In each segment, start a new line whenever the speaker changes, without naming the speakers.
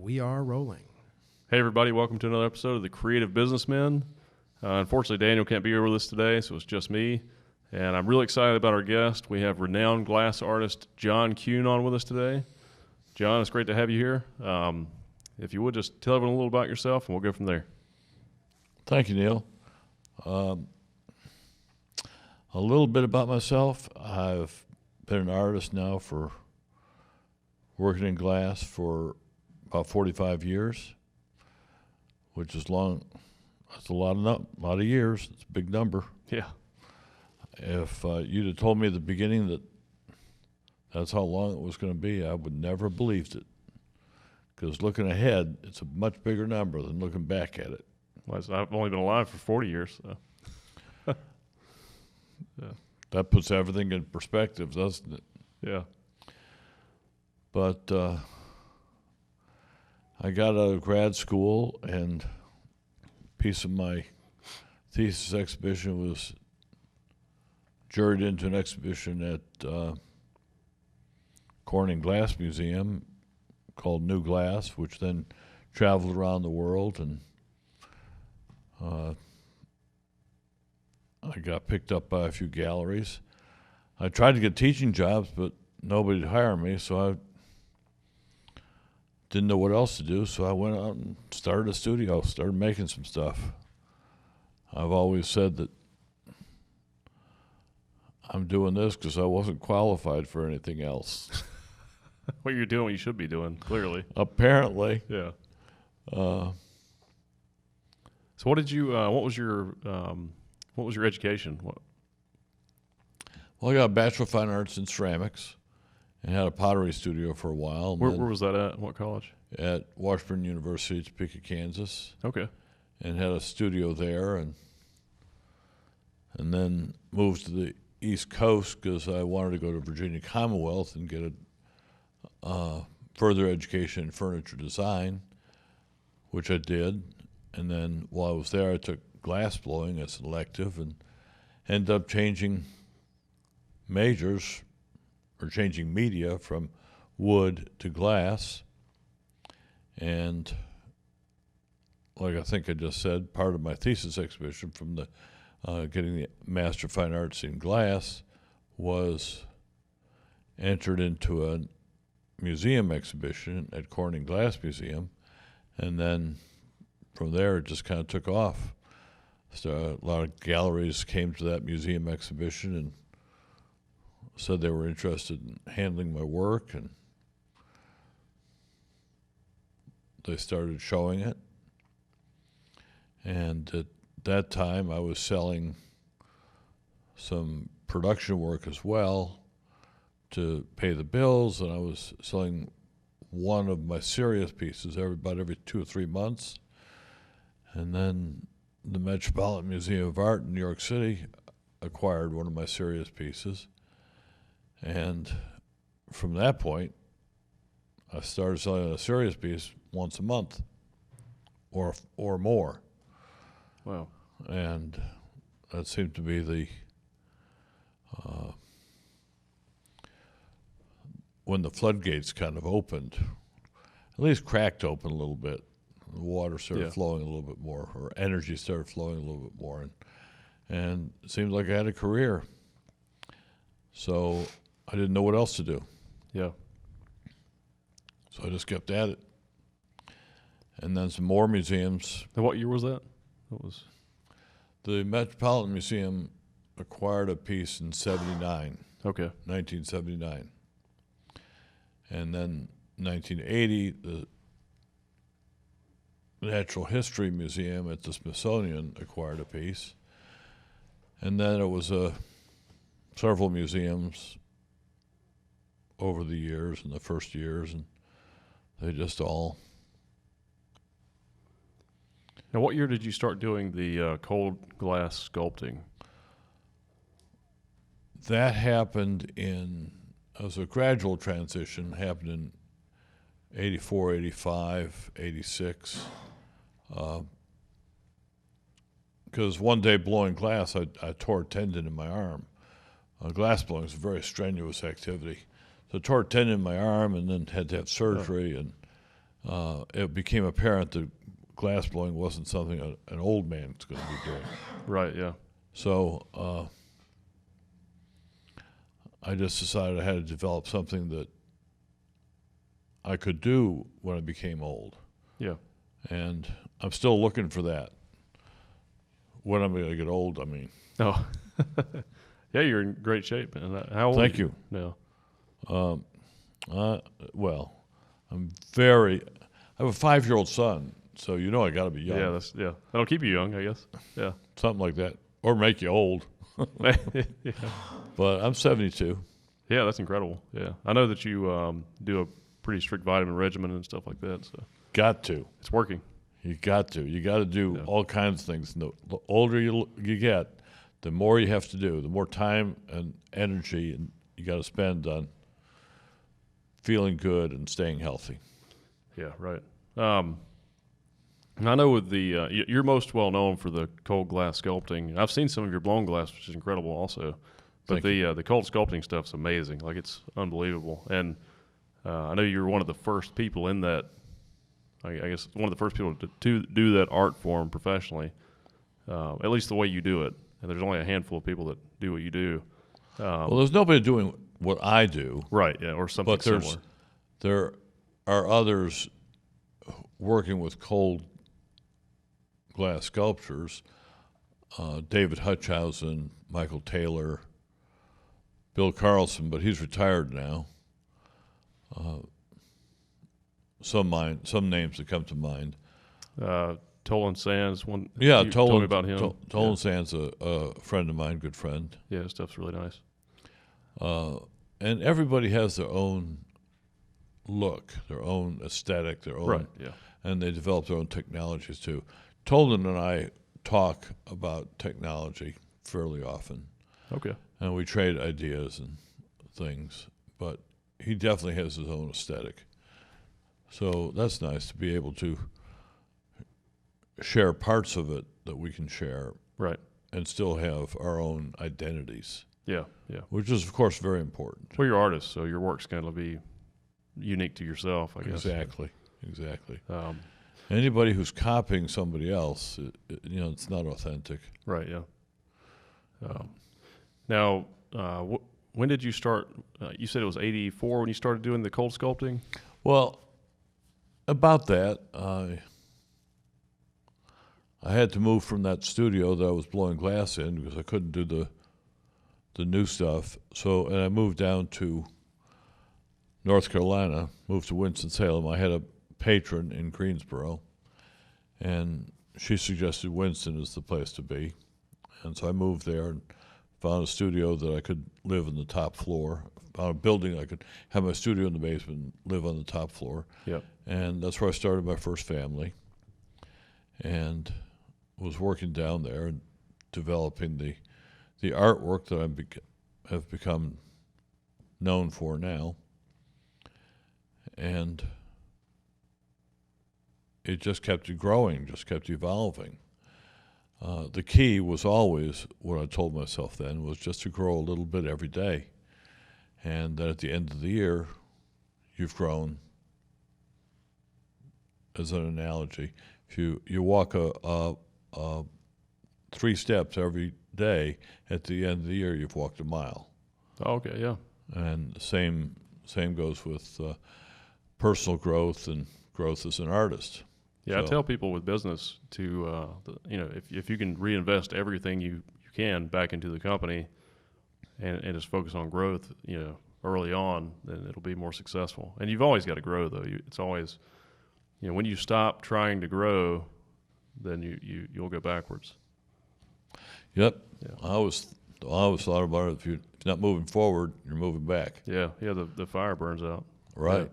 We are rolling.
Hey, everybody. Welcome to another episode of the Creative Businessmen. Unfortunately, Daniel can't be here with us today, so it's just me. And I'm really excited about our guest. We have renowned glass artist Jon Kuhn on with us today. Jon, it's great to have you here. If you would, just tell everyone a little about yourself, and we'll go from there.
Thank you, Neil. A little bit about myself. I've been an artist now for working in glass for about 45 years, which is long. That's a lot of years. It's a big number.
Yeah.
If you'd have told me at the beginning that that's how long it was going to be, I would never have believed it. Because looking ahead, it's a much bigger number than looking back at it.
Well, I've only been alive for 40 years. So.
Yeah. That puts everything in perspective, doesn't it?
Yeah.
But I got out of grad school, and a piece of my thesis exhibition was juried into an exhibition at Corning Glass Museum called New Glass, which then traveled around the world, and I got picked up by a few galleries. I tried to get teaching jobs, but nobody would hire me, so I didn't know what else to do, so I went out and started a studio, started making some stuff. I've always said that I'm doing this because I wasn't qualified for anything else.
What you're doing, what you should be doing, clearly.
Apparently.
Yeah. So what did you? What was your education?
Well, I got a Bachelor of Fine Arts in Ceramics and had a pottery studio for a while.
Where was that at? What college?
At Washburn University, Topeka, Kansas.
Okay.
And had a studio there, and then moved to the East Coast because I wanted to go to Virginia Commonwealth and get a further education in furniture design, which I did. And then while I was there, I took glass blowing as an elective and ended up changing majors or changing media from wood to glass. And like I think I just said, part of my thesis exhibition from the getting the Master of Fine Arts in Glass was entered into a museum exhibition at Corning Glass Museum, and then from there it just kind of took off. So a lot of galleries came to that museum exhibition and said they were interested in handling my work, and they started showing it. And at that time I was selling some production work as well to pay the bills, and I was selling one of my serious pieces about every 2 or 3 months. And then the Metropolitan Museum of Art in New York City acquired one of my serious pieces. And from that point, I started selling a serious piece once a month or more.
Wow.
And that seemed to be the when the floodgates kind of opened, at least cracked open a little bit. The water started flowing a little bit more, or energy started flowing a little bit more, and it seemed like I had a career. So I didn't know what else to do.
Yeah.
So I just kept at it. And then some more museums.
And what year was that? What was
the Metropolitan Museum acquired a piece in 1979.
Okay.
1979. And then 1980, the Natural History Museum at the Smithsonian acquired a piece. And then it was several museums over the years, in the first years, and they just all...
Now, what year did you start doing the cold glass sculpting?
That happened as a gradual transition, happened in 84, 85, 86. Because one day blowing glass, I tore a tendon in my arm. Glass blowing is a very strenuous activity. So I tore a tendon in my arm and then had to have surgery, and it became apparent that glass blowing wasn't something an old man's going to be doing.
Right, yeah.
So I just decided I had to develop something that I could do when I became old.
Yeah.
And I'm still looking for that. When I'm going to get old, I mean.
Oh, yeah, you're in great shape, man. How old
Thank
are you? No.
Well, I have a 5-year-old son, so you know I got to be young.
Yeah, that'll keep you young, I guess. Yeah.
Something like that. Or make you old.
Yeah.
But I'm 72.
Yeah, that's incredible. Yeah. I know that you do a pretty strict vitamin regimen and stuff like that, so
Got to.
it's working.
You got to. You got to do
Yeah.
all kinds of things. The older you get, the more you have to do, the more time and energy you got to spend on feeling good and staying healthy.
Yeah, right. And I know with the you're most well known for the cold glass sculpting. I've seen some of your blown glass, which is incredible, also. But
Thank
the cold sculpting stuff's amazing. Like, it's unbelievable. And I know you're one of the first people in that. I guess one of the first people to do that art form professionally, at least the way you do it. And there's only a handful of people that do what you do.
Well, there's nobody doing what I do.
Right, yeah, or something
But
similar.
there are others working with cold glass sculptures. David Hutchhausen, Michael Taylor, Bill Carlson, but he's retired now. Some names that come to mind.
Tolan Sands, one.
Yeah,
you told me about him.
Tolan Sands, a friend of mine, good friend.
Yeah, his stuff's really nice.
And everybody has their own look, their own aesthetic, their own,
Right, yeah.
and they develop their own technologies too. Tolan and I talk about technology fairly often,
Okay.
and we trade ideas and things, but he definitely has his own aesthetic. So that's nice to be able to share parts of it that we can share
Right.
and still have our own identities,
Yeah, yeah.
which is, of course, very important.
Well, you're artists, so your work's going to be unique to yourself, I guess.
Exactly.
Um,
Anybody who's copying somebody else, it's not authentic.
right, yeah. Now, when did you start? You said it was 84 when you started doing the cold sculpting?
Well, about that, I had to move from that studio that I was blowing glass in because I couldn't do the new stuff. And I moved down to North Carolina, moved to Winston-Salem. I had a patron in Greensboro, and she suggested Winston is the place to be. And so I moved there and found a studio that I could live on the top floor, found a building I could have my studio in the basement and live on the top floor.
Yep.
And that's where I started my first family and was working down there and developing the artwork that I have become known for now. And it just kept growing, just kept evolving. The key was always, what I told myself then, was just to grow a little bit every day. And then at the end of the year, you've grown. As an analogy, if you walk 3 steps every day, at the end of the year, you've walked a mile.
Oh, okay, yeah.
And same goes with personal growth and growth as an artist.
Yeah, I tell people with business to, if you can reinvest everything you can back into the company and just focus on growth, early on, then it'll be more successful. And you've always got to grow, though. It's always, when you stop trying to grow, then you'll go backwards.
Yep.
Yeah.
I always thought about it. If you're not moving forward, you're moving back.
Yeah, the fire burns out.
Right.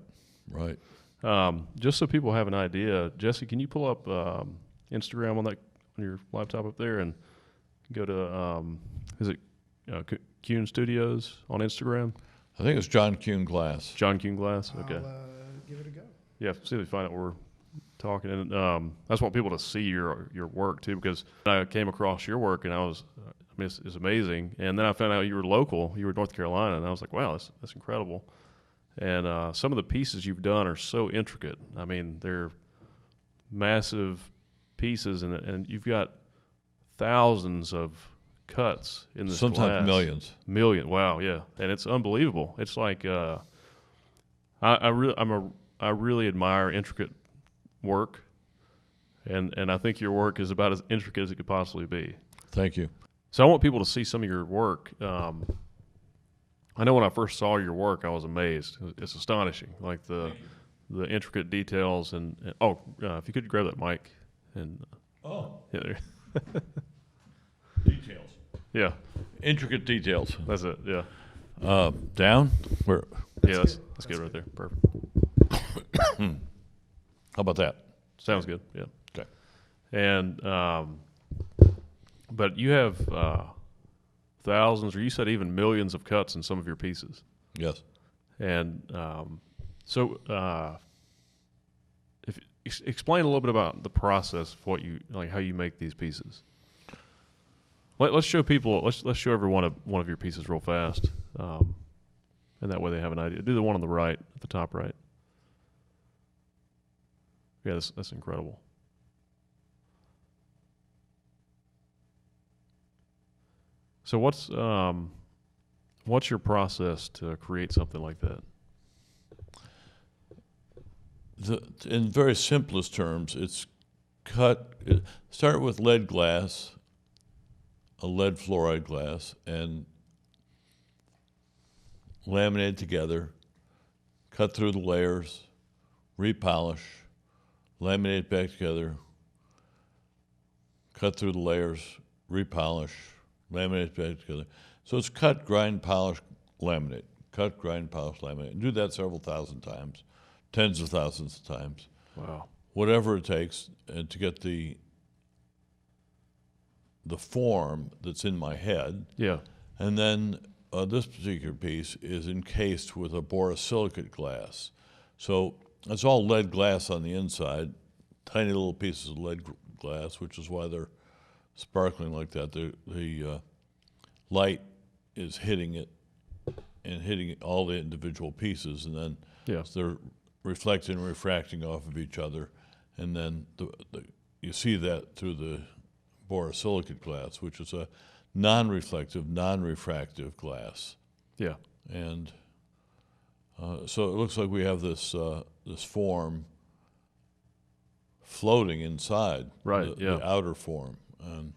Yeah.
Right.
Just so people have an idea, Jesse, can you pull up Instagram on your laptop up there and go to is it Kuhn Studios on Instagram?
I think it's Jon Kuhn Glass.
Jon Kuhn Glass. Okay.
I'll give it a go.
Yeah, see if we find out we're talking, and I just want people to see your work too, because I came across your work and it's amazing. And then I found out you were local, you were North Carolina, and I was like, wow, that's incredible. And some of the pieces you've done are so intricate. I mean, they're massive pieces, and you've got thousands of cuts in this
Sometimes
glass.
millions.
Wow, yeah, and it's unbelievable. It's like I really admire intricate work, and I think your work is about as intricate as it could possibly be.
Thank you.
So I want people to see some of your work. I know when I first saw your work, I was amazed. It's astonishing, like the intricate details. And if you could grab that mic and yeah, there.
Details.
Yeah,
Intricate details.
that's it. Yeah,
Down? Where?
that's good right there. Perfect.
How about that?
Sounds good. Yeah.
Okay.
And but you have thousands, or you said even millions of cuts in some of your pieces.
Yes.
And if explain a little bit about the process of what you like, how you make these pieces. Let's show people. Let's show everyone one of your pieces real fast, and that way they have an idea. Do the one on the right, at the top right. Yeah, that's incredible. So what's your process to create something like that?
In very simplest terms, it's start with lead glass, a lead fluoride glass, and laminate together, cut through the layers, repolish, laminate back together, cut through the layers, repolish, laminate back together. So it's cut, grind, polish, laminate. Cut, grind, polish, laminate. And do that several thousand times, tens of thousands of times.
Wow.
Whatever it takes to get the form that's in my head.
Yeah.
And then this particular piece is encased with a borosilicate glass. So it's all lead glass on the inside, tiny little pieces of lead glass, which is why they're sparkling like that. The light is hitting it and hitting all the individual pieces, and then they're reflecting and refracting off of each other. And then you see that through the borosilicate glass, which is a non-reflective, non-refractive glass. Yeah. And so it looks like we have this form floating inside the outer form, and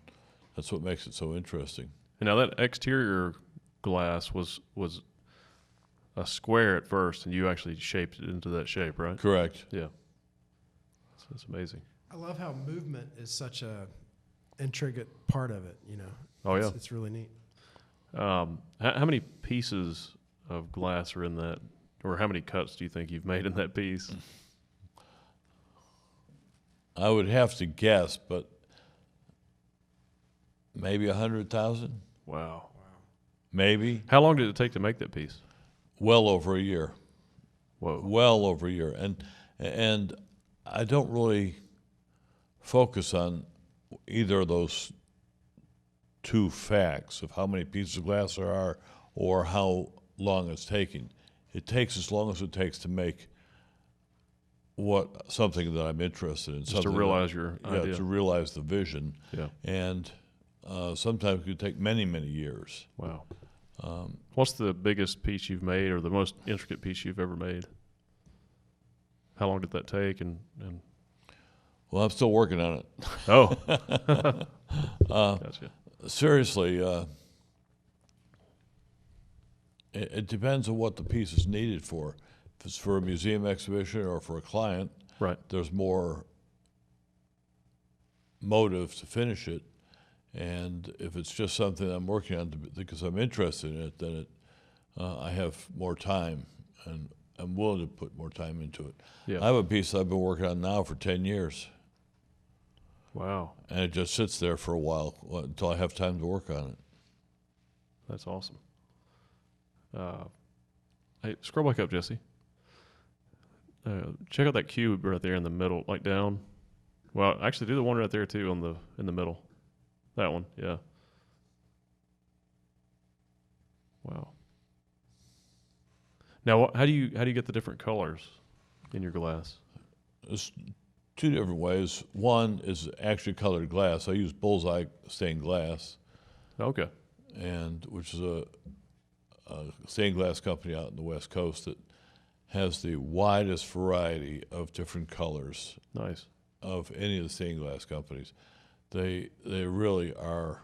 that's what makes it so interesting.
And now that exterior glass was a square at first, and you actually shaped it into that shape, right?
Correct.
Yeah. That's amazing.
I love how movement is such a intricate part of it, you know.
Oh, yeah.
It's really neat.
How many pieces of glass are in that, or how many cuts do you think you've made in that piece?
I would have to guess, but maybe 100,000.
Wow.
Maybe.
How long did it take to make that piece?
Well over a year.
Whoa.
Well over a year. And I don't really focus on either of those two facts of how many pieces of glass there are or how long it's taking. It takes as long as it takes to make something that I'm interested in.
Just to realize your idea.
Yeah, to realize the vision.
Yeah.
And sometimes it could take many, many years.
Wow. What's the biggest piece you've made, or the most intricate piece you've ever made? How long did that take? And
Well, I'm still working on it.
Oh. Gotcha.
Seriously, it depends on what the piece is needed for. If it's for a museum exhibition or for a client,
right, there's
more motive to finish it. And if it's just something I'm working on because I'm interested in it, then I have more time, and I'm willing to put more time into it.
Yeah.
I have a piece I've been working on now for 10 years.
Wow.
And it just sits there for a while until I have time to work on it.
That's awesome. Hey, scroll back up, Jesse. Check out that cube right there in the middle, like down. Well, actually, do the one right there too in the middle. That one, yeah. Wow. Now, how do you get the different colors in your glass?
There's two different ways. One is actually colored glass. I use bullseye stained glass,
Okay.
and which is a stained glass company out in the West Coast that has the widest variety of different colors
Nice.
of any of the stained glass companies. They really are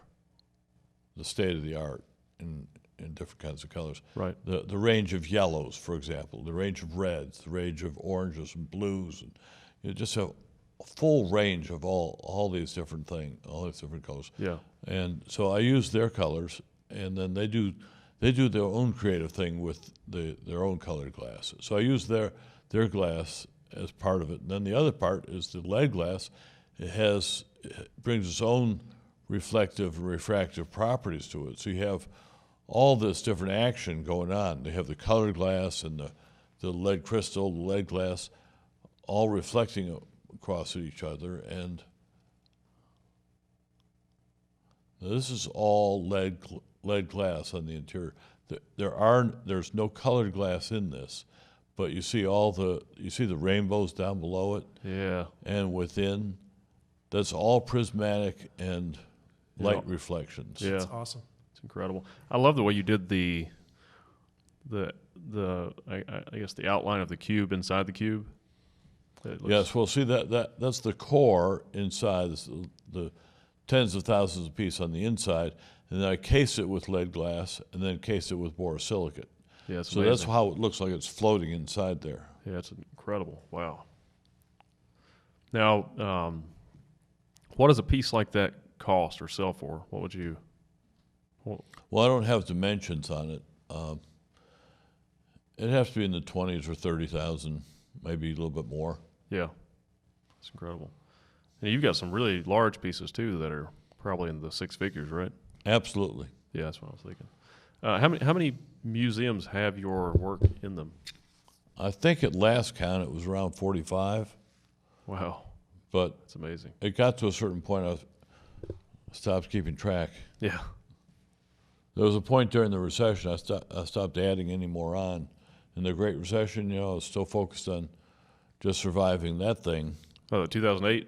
the state of the art in different kinds of colors.
Right.
The range of yellows, for example, the range of reds, the range of oranges and blues, and you just have a full range of all these different things, all these different colors.
Yeah.
And so I use their colors, and then they do their own creative thing with their own colored glass. So I use their glass as part of it. And then the other part is the lead glass. It brings its own reflective and refractive properties to it. So you have all this different action going on. They have the colored glass and the lead crystal, the lead glass, all reflecting across at each other. And this is all lead glass on the interior. There's no colored glass in this, but you see the rainbows down below it.
Yeah.
And within, that's all prismatic and light reflections.
Yeah.
That's awesome.
It's incredible. I love the way you did the I guess the outline of the cube inside the cube.
Yes, well, see that's the core inside, the tens of thousands of pieces on the inside, and then I case it with lead glass, and then case it with borosilicate.
Yeah, it's
so
amazing.
that's how it looks like it's floating inside there.
Yeah, it's incredible. Wow. Now, what does a piece like that cost or sell for? What would you?
Well, I don't have dimensions on it. It has to be in the 20s or 30,000, maybe a little bit more.
Yeah, it's incredible. And you've got some really large pieces too that are probably in the six figures, right?
Absolutely.
Yeah, that's what I was thinking. How many museums have your work in them?
I think at last count it was around 45.
Wow,
But
that's amazing.
it got to a certain point I stopped keeping track.
Yeah,
There was a point during the recession I stopped adding any more on. In the Great Recession, I was still focused on just surviving that thing.
oh, 2008.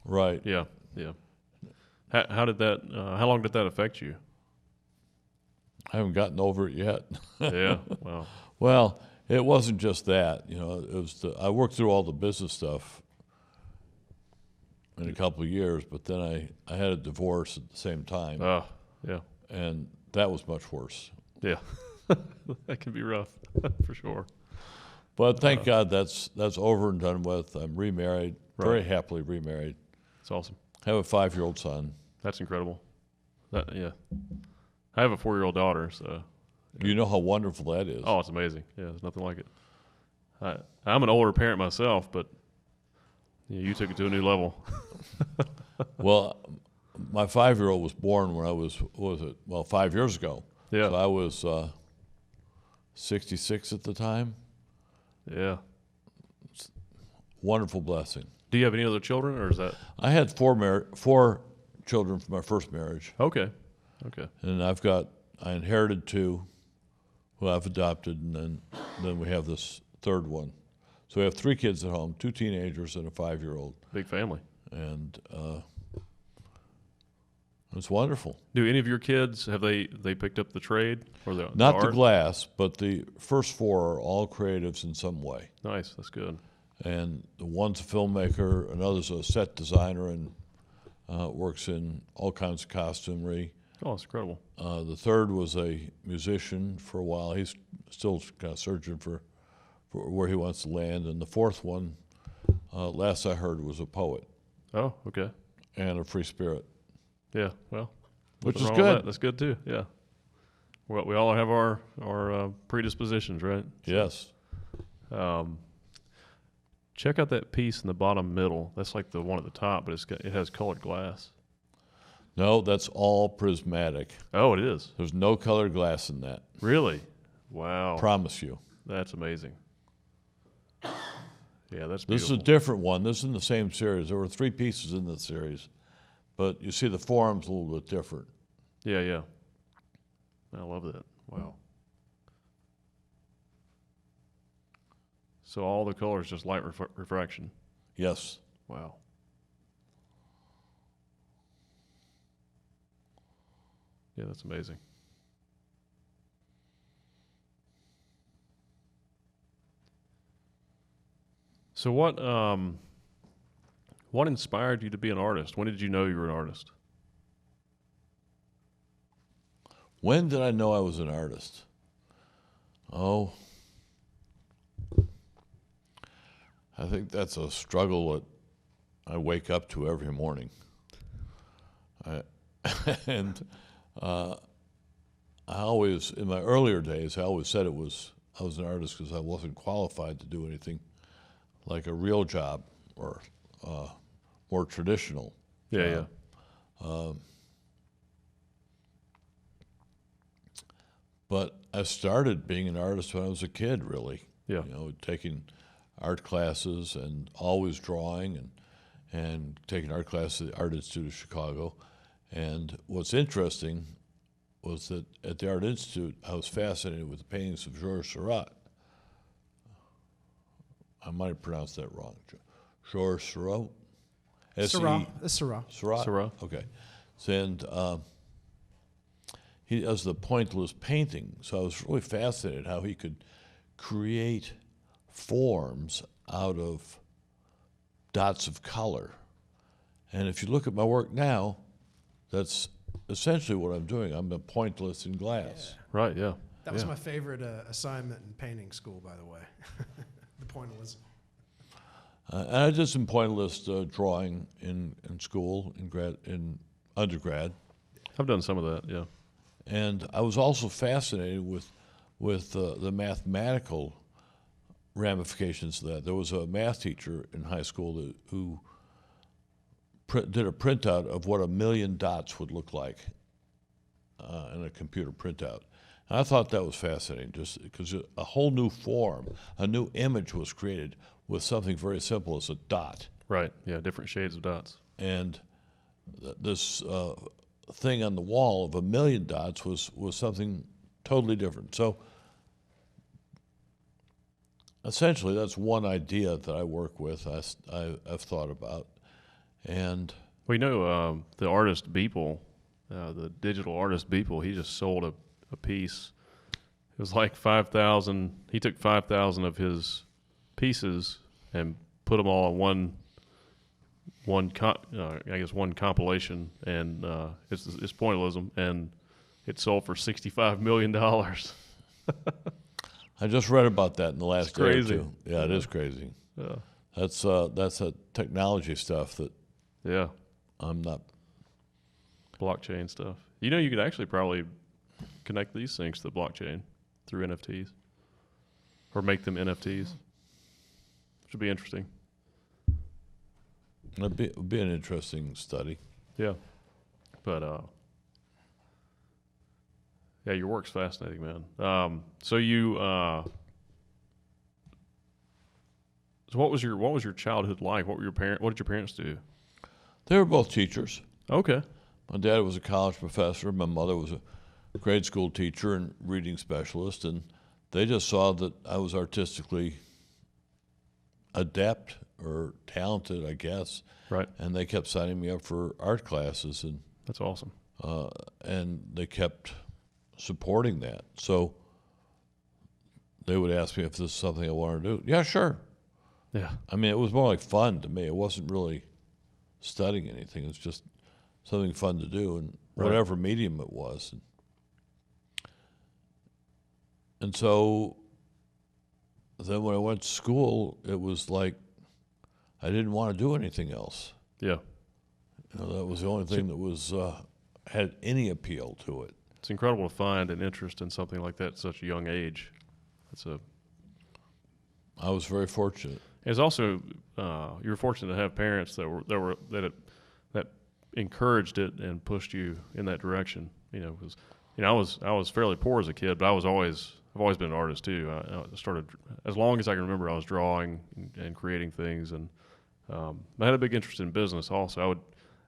Right.
Yeah, yeah. How did that? How long did that affect you?
I haven't gotten over it yet.
Yeah, wow.
Well, it wasn't just that. It was I worked through all the business stuff in a couple of years, but then I had a divorce at the same time,
Oh, yeah,
and that was much worse.
yeah. That can be rough for sure.
But thank God that's over and done with. I'm remarried, very
Right.
happily remarried.
It's awesome.
I have a 5-year-old son.
That's incredible. Yeah. I have a 4-year-old daughter, so.
You know how wonderful that is.
Oh, it's amazing. Yeah, there's nothing like it. I'm an older parent myself, but you took it to a new level.
Well, my 5-year-old was born when I was, 5 years ago.
Yeah.
So I was 66 at the time.
Yeah.
Wonderful blessing.
Do you have any other children, or is that?
I had four children from my first marriage,
Okay.
and I inherited 2 who I've adopted, and then we have this third one. So we have 3 kids at home, 2 teenagers and a 5-year-old,
Big family.
and it's wonderful.
Do any of your kids, have they picked up the trade or the
Not the
art?
glass, but the first 4 are all creatives in some way.
Nice, that's good.
And the one's a filmmaker, another's a set designer and works in all kinds of costumery.
Oh, that's incredible.
The third was a musician for a while. He's still kind of searching for where he wants to land. And the fourth one, last I heard, was a poet
Oh, okay.
and a free spirit.
Yeah, well,
Which
nothing
is
wrong with
good.
that. That's good too. Yeah. Well, we all have our predispositions, right?
Yes.
Check out that piece in the bottom middle. That's like the one at the top, but it has colored glass.
No, that's all prismatic.
Oh, it is.
There's no colored glass in that.
Really? Wow.
Promise you.
That's amazing. Yeah, that's
This is
beautiful.
a different one. This is in the same series. There were 3 pieces in the series, but you see the form's a little bit different.
Yeah. I love that. Wow. So all the colors just light refraction.
Yes.
Wow. Yeah, that's amazing. So what inspired you to be an artist? When did you know you were an artist?
When did I know I was an artist? Oh, I think that's a struggle that I wake up to every morning. And I always, in my earlier days, I always said I was an artist because I wasn't qualified to do anything like a real job or more traditional
Yeah,
job.
yeah.
But I started being an artist when I was a kid, really.
Yeah.
You know, taking art classes and always drawing and taking art classes at the Art Institute of Chicago. And what's interesting was that at the Art Institute, I was fascinated with the paintings of Georges Seurat. I might have pronounced that wrong. Georges Seurat?
Seurat. It's Seurat.
Seurat?
Seurat.
Okay. And he does the pointless painting. So I was really fascinated how he could create forms out of dots of color. And if you look at my work now, that's essentially what I'm doing. I'm a pointless in glass.
Right, yeah.
That was
Yeah.
my favorite assignment in painting school, by the way. The pointillism.
And I did some pointless drawing in school, in undergrad.
I've done some of that, yeah.
And I was also fascinated with the mathematical ramifications of that. There was a math teacher in high school who did a printout of what 1,000,000 dots would look like in a computer printout. And I thought that was fascinating, just because a whole new form, a new image was created with something very simple as a dot.
Right, yeah, different shades of dots.
And this thing on the wall of 1,000,000 dots was something totally different. So essentially, that's one idea that I work with, I've thought about. And
Well, you know, the artist Beeple, the digital artist Beeple, he just sold a piece. It was like 5,000. He took 5,000 of his pieces and put them all in one compilation, and it's pointillism, and it sold for $65 million.
I just read about that in the last day or
crazy.
two. Yeah, it is crazy.
Yeah,
That's a technology stuff that
yeah,
I'm not.
blockchain stuff. You know, you could actually probably connect these things to the blockchain through NFTs, or make them NFTs. Which would be interesting.
It'd be an interesting study.
Yeah, but yeah, your work's fascinating, man. So you, so what was your childhood like? What did your parents do?
They were both teachers.
Okay.
My dad was a college professor. My mother was a grade school teacher and reading specialist, and they just saw that I was artistically adept or talented, I guess.
Right.
And they kept signing me up for art classes,
That's awesome.
and they kept supporting that. So they would ask me if this is something I wanted to do. Yeah, sure.
Yeah.
I mean, it was more like fun to me. It wasn't really studying anything. It was just something fun to do, and
Right.
whatever medium it was. And so then when I went to school, it was like I didn't want to do anything else.
Yeah.
You know, that was the only thing that was had any appeal to it.
It's incredible to find an interest in something like that at such a young age.
I was very fortunate.
It's also you were fortunate to have parents that encouraged it and pushed you in that direction. You know, because I was fairly poor as a kid, but I've always been an artist too. I started as long as I can remember. I was drawing and creating things, and I had a big interest in business. Also,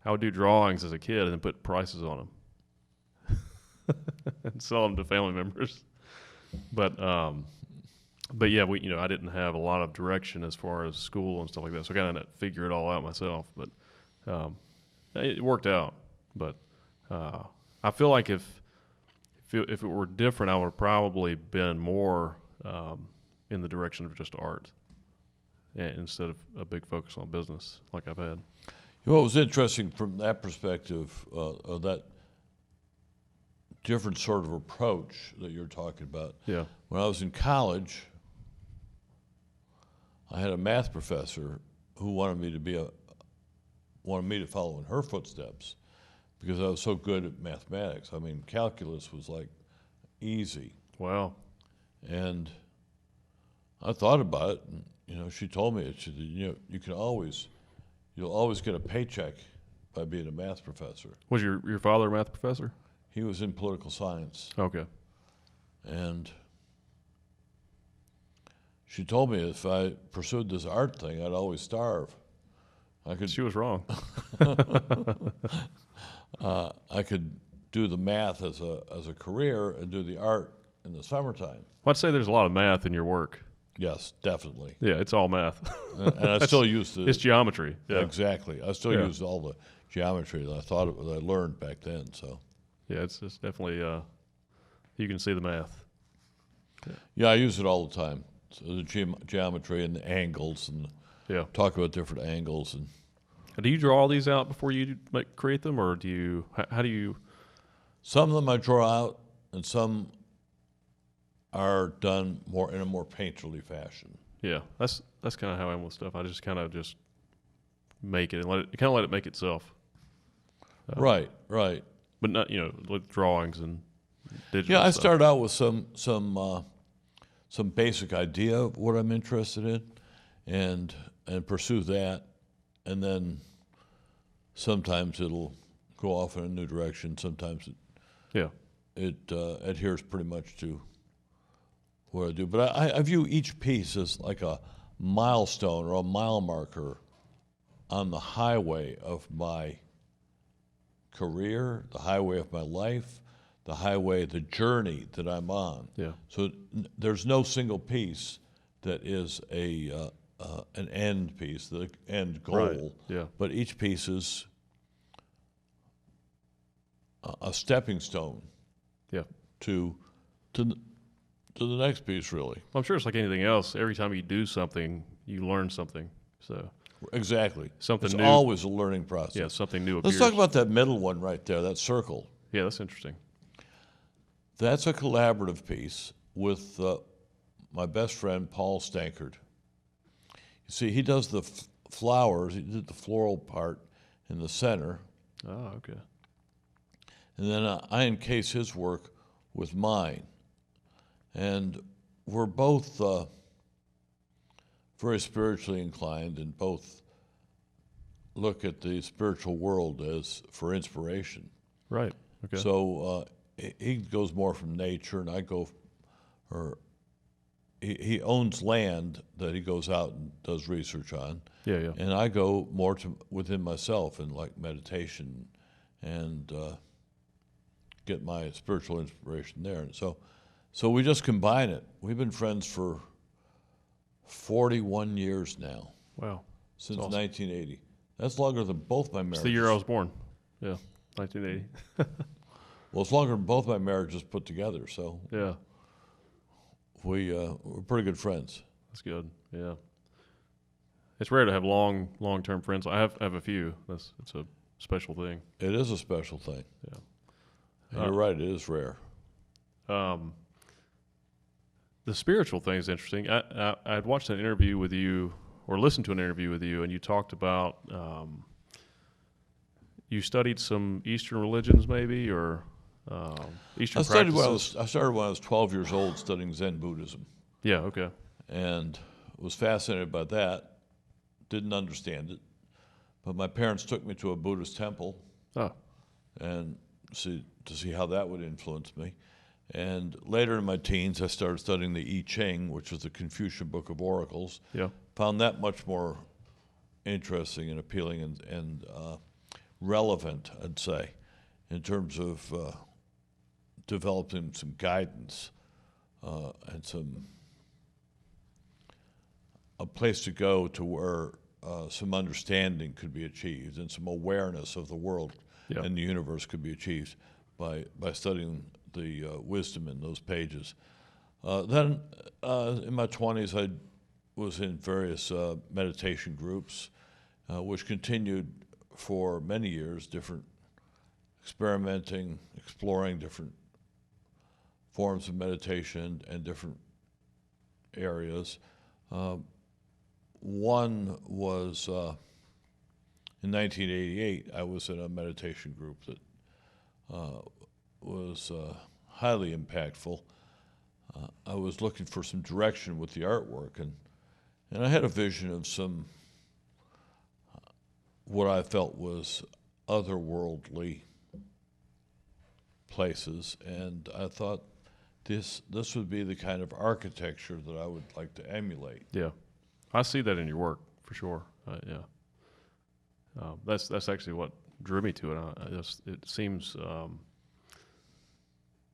I would do drawings as a kid and then put prices on them and sell them to family members. But but yeah, I didn't have a lot of direction as far as school and stuff like that, so I kind of figure it all out myself. But it worked out. But I feel like if it were different, I would have probably been more in the direction of just art instead of a big focus on business like I've had.
What was interesting from that perspective, of that different sort of approach that you're talking about.
Yeah.
When I was in college, I had a math professor who wanted me to follow in her footsteps because I was so good at mathematics. I mean, calculus was like easy.
Wow.
And I thought about it, and she told me, she said, you'll always get a paycheck by being a math professor.
Was your father a math professor?
He was in political science.
Okay.
And she told me if I pursued this art thing, I'd always starve.
She was wrong.
I could do the math as a career and do the art in the summertime.
Well, I'd say there's a lot of math in your work.
Yes, definitely.
Yeah, it's all math.
And I still use
it's geometry. Yeah.
Exactly. I still use all the geometry that I learned back then. So.
Yeah, it's definitely you can see the math.
Yeah, I use it all the time. So the geometry and the angles and talk about different angles. And
do you draw all these out before you create them, or how do you?
Some of them I draw out, and some are done in a more painterly fashion.
Yeah, that's kind of how I am with stuff. I just kind of just make it and let it make itself.
Right.
But not with drawings and digital.
Yeah, I
stuff.
started out with some basic idea of what I'm interested in, and pursue that, and then sometimes it'll go off in a new direction. Sometimes it adheres pretty much to what I do. But I view each piece as like a milestone or a mile marker on the highway of my career, the highway of my life, the journey that I'm on.
Yeah.
So there's no single piece that is an end piece, the end goal.
Right. Yeah.
But each piece is a stepping stone.
Yeah.
To the next piece, really.
Well, I'm sure it's like anything else. Every time you do something, you learn something. So.
Exactly.
Something
it's
new.
Always a learning process.
Yeah, something new appears.
Let's talk about that middle one right there, that circle.
Yeah, that's interesting.
That's a collaborative piece with my best friend, Paul Stankard. You see, he does the flowers. He did the floral part in the center.
Oh, okay.
And then I encase his work with mine. And we're both very spiritually inclined, and both look at the spiritual world as for inspiration.
Right. Okay.
So he goes more from nature, and I go, he owns land that he goes out and does research on.
Yeah.
And I go more to within myself and like meditation, and get my spiritual inspiration there. And so we just combine it. We've been friends for 41 years now.
Wow.
Since
awesome.
1980. That's longer than both my marriages.
It's the year I was born. Yeah, 1980.
Well, it's longer than both my marriages put together. So
yeah,
we're pretty good friends.
That's good. Yeah. It's rare to have long-term friends. I have a few. It's a special thing.
It is a special thing.
Yeah.
And you're right. It is rare.
The spiritual thing is interesting. I had watched an interview with you, or listened to an interview with you, and you talked about you studied some Eastern religions, maybe, or Eastern practices.
I started when I was 12 years old studying Zen Buddhism.
Yeah. Okay.
And was fascinated by that. Didn't understand it, but my parents took me to a Buddhist temple, and to see how that would influence me. And later in my teens, I started studying the I Ching, which is the Confucian Book of Oracles.
Yeah.
Found that much more interesting and appealing and relevant, I'd say, in terms of developing some guidance and some a place to go to where some understanding could be achieved and some awareness of the world
Yeah.
and the universe could be achieved by studying the wisdom in those pages. Then in my 20s, I was in various meditation groups, which continued for many years, different experimenting, exploring different forms of meditation and different areas. One was in 1988, I was in a meditation group that was highly impactful. I was looking for some direction with the artwork, and I had a vision of some what I felt was otherworldly places, and I thought this would be the kind of architecture that I would like to emulate.
Yeah, I see that in your work for sure. Yeah, that's actually what drew me to it. It seems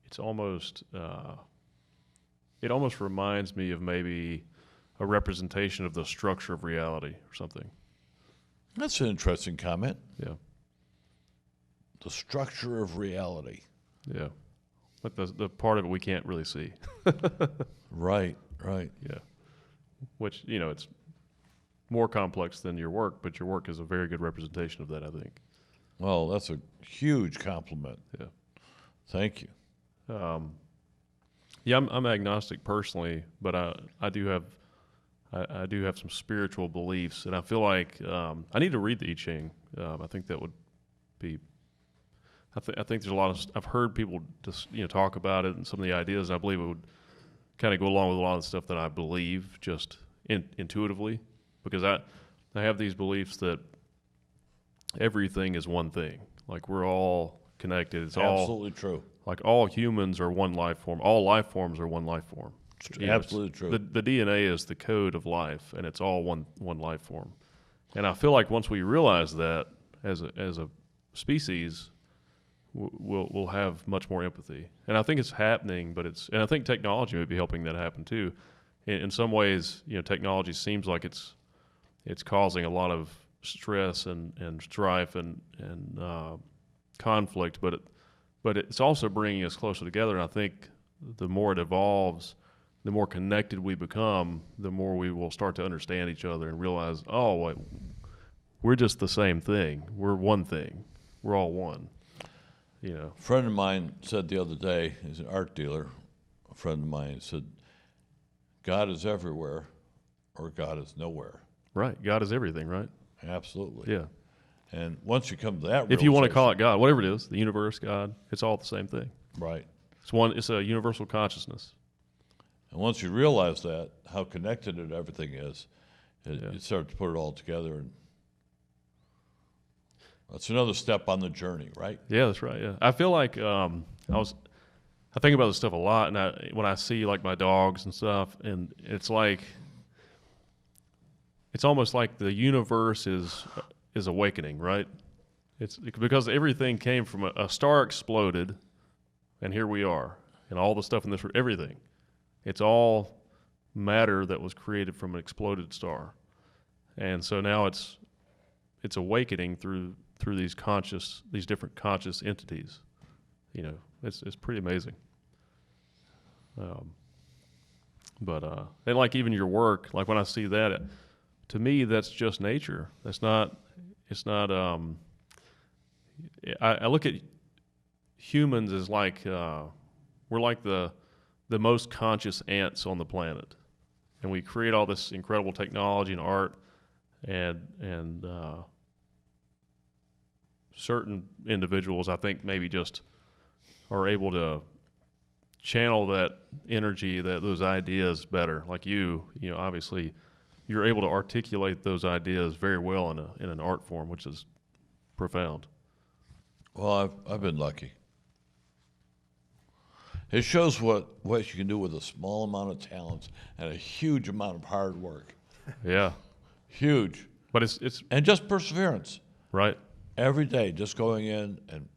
it's almost it almost reminds me of maybe a representation of the structure of reality or something.
That's an interesting comment.
Yeah,
The structure of reality.
yeah, but the part of it we can't really see.
Right, right.
Yeah, which it's more complex than your work, but your work is a very good representation of that, I think.
Well, that's a huge compliment.
Yeah.
Thank you.
Yeah, I'm agnostic personally, but I do have some spiritual beliefs, and I feel like I need to read the I Ching. I think that would be. I think there's a lot of. I've heard people just talk about it and some of the ideas, and I believe it would kind of go along with a lot of the stuff that I believe just intuitively, because I have these beliefs that everything is one thing. Like we're all connected. It's
Absolutely true.
Like all humans are one life form. All life forms are one life form.
Absolutely true.
The DNA is the code of life, and it's all one life form. And I feel like once we realize that as a species, we'll have much more empathy. And I think it's happening, and I think technology may be helping that happen too. In some ways, technology seems like it's causing a lot of stress and strife and conflict, but it's also bringing us closer together. And I think the more it evolves, the more connected we become, the more we will start to understand each other and realize, oh, wait, we're just the same thing. We're one thing. We're all one.
A friend of mine said the other day, he's an art dealer, a friend of mine said, God is everywhere or God is nowhere.
Right. God is everything, right?
Absolutely.
Yeah.
And once you come to that
If you want to call
realization-
it God, whatever it is, the universe, God, it's all the same thing.
Right.
It's a universal consciousness.
And once you realize that, how connected everything is, you start to put it all together, and that's another step on the journey, right?
Yeah, that's right. Yeah, I feel like I think about this stuff a lot, and when I see like my dogs and stuff, and it's almost like the universe is awakening, right? It's because everything came from a star exploded, and here we are, and all the stuff in this everything. It's all matter that was created from an exploded star, and so now it's awakening through these different conscious entities. It's pretty amazing. But like even your work, like when I see that, to me that's just nature. It's not. I look at humans as like we're like the most conscious ants on the planet, and we create all this incredible technology and art, and certain individuals, I think, maybe just are able to channel that energy, those ideas better. Like obviously, you're able to articulate those ideas very well in an art form, which is profound.
Well, I've been lucky. It shows what you can do with a small amount of talent and a huge amount of hard work.
Yeah,
Huge.
but it's
And just perseverance.
right.
Every day, just going in and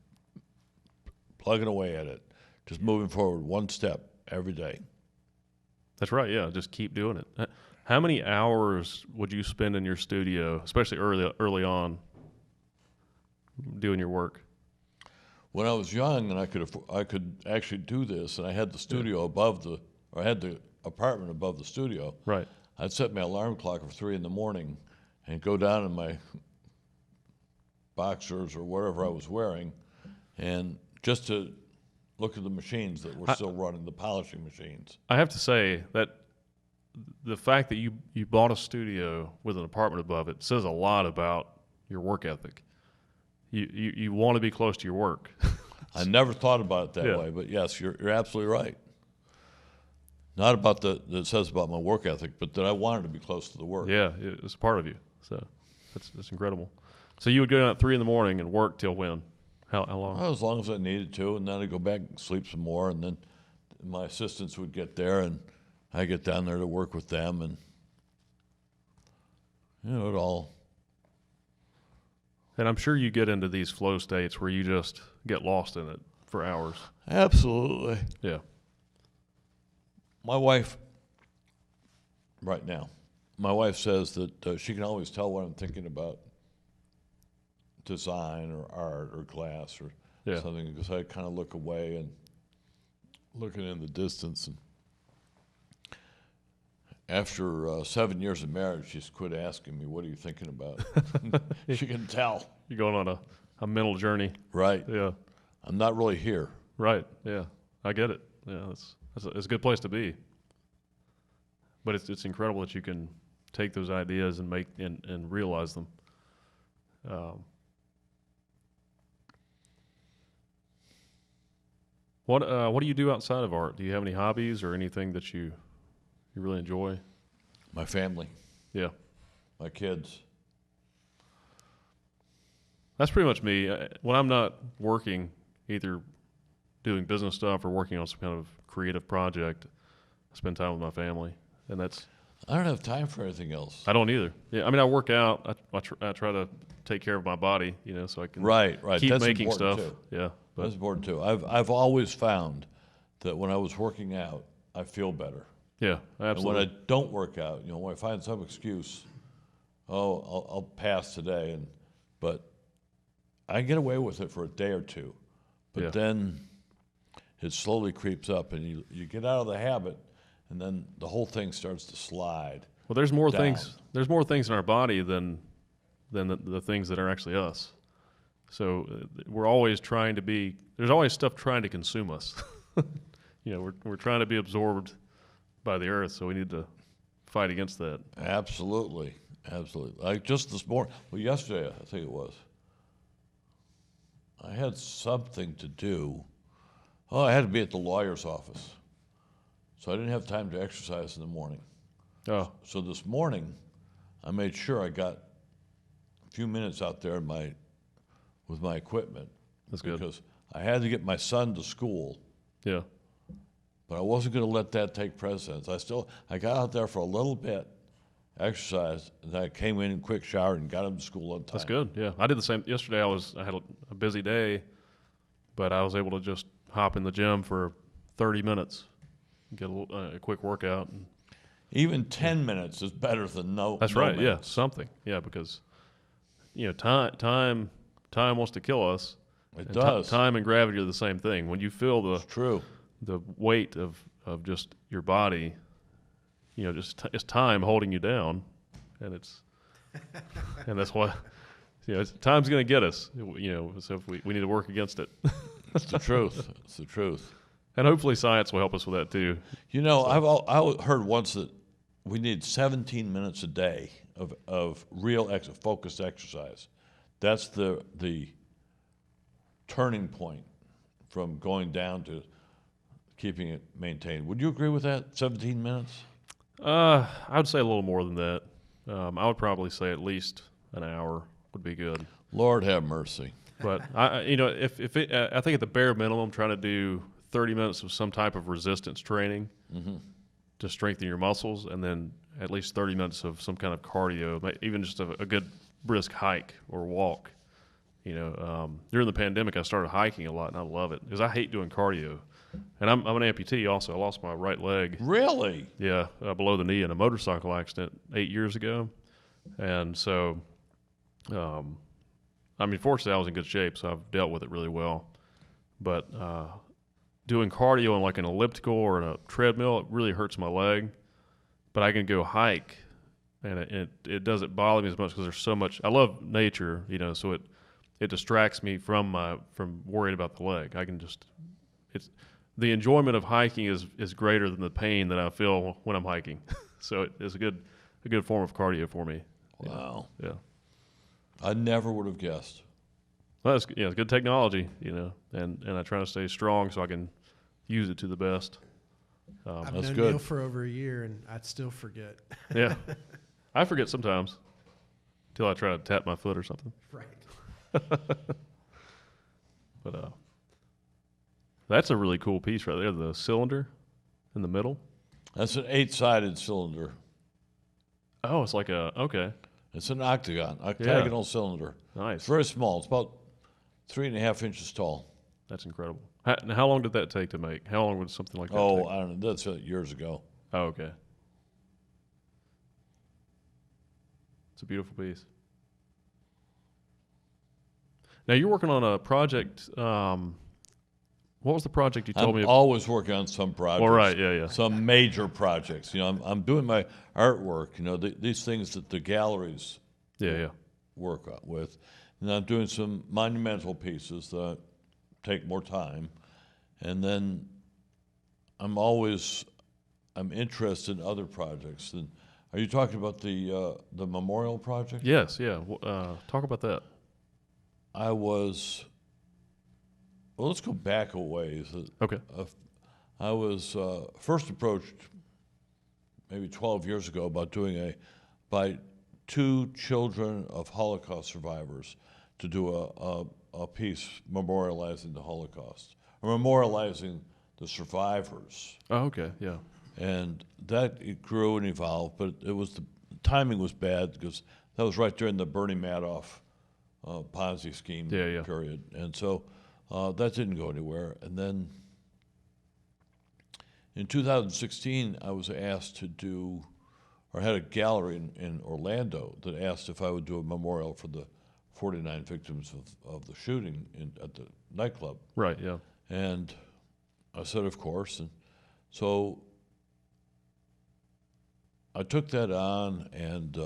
plugging away at it, just moving forward one step every day.
That's right. Yeah, just keep doing it. How many hours would you spend in your studio, especially early on, doing your work?
When I was young and I could actually do this, and I had the studio I had the apartment above the studio.
Right.
I'd set my alarm clock for 3 a.m. and go down in my boxers or whatever I was wearing, and just to look at the machines that were still running, the polishing machines.
I have to say that the fact that you bought a studio with an apartment above it says a lot about your work ethic. You want to be close to your work.
I never thought about it that
Yeah.
way, but yes, you're absolutely right. Not about that it says about my work ethic, but that I wanted to be close to the work.
Yeah, it's part of you. So that's incredible. So you would go down at 3 a.m. and work till when? How long?
Well, as long as I needed to, and then I'd go back and sleep some more, and then my assistants would get there, and I get down there to work with them, and it all.
And I'm sure you get into these flow states where you just get lost in it for hours.
Absolutely.
Yeah.
My wife, right now, my wife says that she can always tell what I'm thinking about design or art or glass or something, because I kind of look away and looking in the distance. And after 7 years of marriage, she's quit asking me, "What are you thinking about?" She can tell.
You're going on a mental journey.
Right.
Yeah.
I'm not really here.
Right. Yeah. I get it. Yeah. It's a good place to be. But it's incredible that you can take those ideas and make and realize them. What do you do outside of art? Do you have any hobbies or anything that you really enjoy?
My family,
Yeah.
my kids.
That's pretty much me. When I'm not working, either doing business stuff or working on some kind of creative project, I spend time with my family, and that's.
I don't have time for anything else.
I don't either. Yeah, I mean, I work out. I try to take care of my body, so I can
Right.
keep
That's
making
important
stuff.
too.
Yeah, but
That's important too. I've always found that when I was working out, I feel better.
yeah, absolutely.
And when I don't work out, when I find some excuse, I'll pass today, but I get away with it for a day or two, but then it slowly creeps up, and you get out of the habit, and then the whole thing starts to slide.
Well, there's more
down.
things. There's more things in our body than the things that are actually us. So we're always trying to be. There's always stuff trying to consume us. We're trying to be absorbed by the earth, so we need to fight against that.
Absolutely. Like just this morning, yesterday I think it was, I had something to do. I had to be at the lawyer's office, so I didn't have time to exercise in the morning.
Oh,
So this morning, I made sure I got a few minutes out there with my equipment.
That's good.
Because I had to get my son to school,
yeah.
but I wasn't going to let that take precedence. I got out there for a little bit, exercised, and then I came in and quick showered and got him to school on time.
That's good. Yeah, I did the same yesterday. I had a busy day, but I was able to just hop in the gym for 30 minutes, get a quick workout. And
Even 10 minutes is better than no.
that's
no
right. Yeah,
minutes.
something. Yeah, because time wants to kill us.
It
And
does.
Time and gravity are the same thing. When you feel
It's true.
the weight of just your body, it's time holding you down, and that's why time's going to get us. So if we need to work against it,
It's the truth. It's the truth.
and hopefully science will help us with that too.
I heard once that we need 17 minutes a day of real focused exercise. That's the turning point from going down to keeping it maintained. Would you agree with that? 17 minutes?
I would say a little more than that. I would probably say at least an hour would be good.
Lord have mercy.
But I think at the bare minimum, trying to do 30 minutes of some type of resistance training to strengthen your muscles, and then at least 30 minutes of some kind of cardio, even just a good brisk hike or walk, During the pandemic, I started hiking a lot, and I love it because I hate doing cardio. And I'm an amputee also. I lost my right leg.
Really?
Yeah, below the knee in a motorcycle accident 8 years ago. And so, fortunately, I was in good shape, so I've dealt with it really well. But doing cardio on like an elliptical or a treadmill, it really hurts my leg. But I can go hike, and it doesn't bother me as much because there's so much. I love nature, so it distracts me from worrying about the leg. The enjoyment of hiking is greater than the pain that I feel when I'm hiking. So it's a good form of cardio for me.
Wow.
Yeah.
I never would have guessed.
Well, it's good technology, and I try to stay strong so I can use it to the best.
I've
That's
known
good.
Neil for over a year, and I'd still forget.
Yeah. I forget sometimes until I try to tap my foot or something.
Right.
But that's a really cool piece right there, the cylinder in the middle.
That's an 8-sided cylinder.
Oh, it's like okay.
It's an octagonal cylinder.
Nice.
It's very small. It's about 3.5 inches tall.
That's incredible. How long did that take to make? How long would something like that take?
Oh, I don't know. That's years ago.
Oh, okay. It's a beautiful piece. Now, you're working on a project. What was the project you told me
I'm
about?
always working on some projects.
Well, right, yeah.
Some major projects. I'm doing my artwork. These things that the galleries
Yeah.
work with, and I'm doing some monumental pieces that take more time, and then I'm interested in other projects. And are you talking about the memorial project?
Yes, yeah. Talk about that.
Well, let's go back a ways.
Okay.
I was first approached maybe 12 years ago by 2 children of Holocaust survivors to do a piece memorializing the Holocaust, or memorializing the survivors.
Oh, okay, yeah.
And it grew and evolved, but the timing was bad because that was right during the Bernie Madoff Ponzi scheme period. And so that didn't go anywhere. And then in 2016, I was asked to had a gallery in Orlando that asked if I would do a memorial for the 49 victims of the shooting at the nightclub.
Right, yeah.
And I said, of course. And so I took that on, and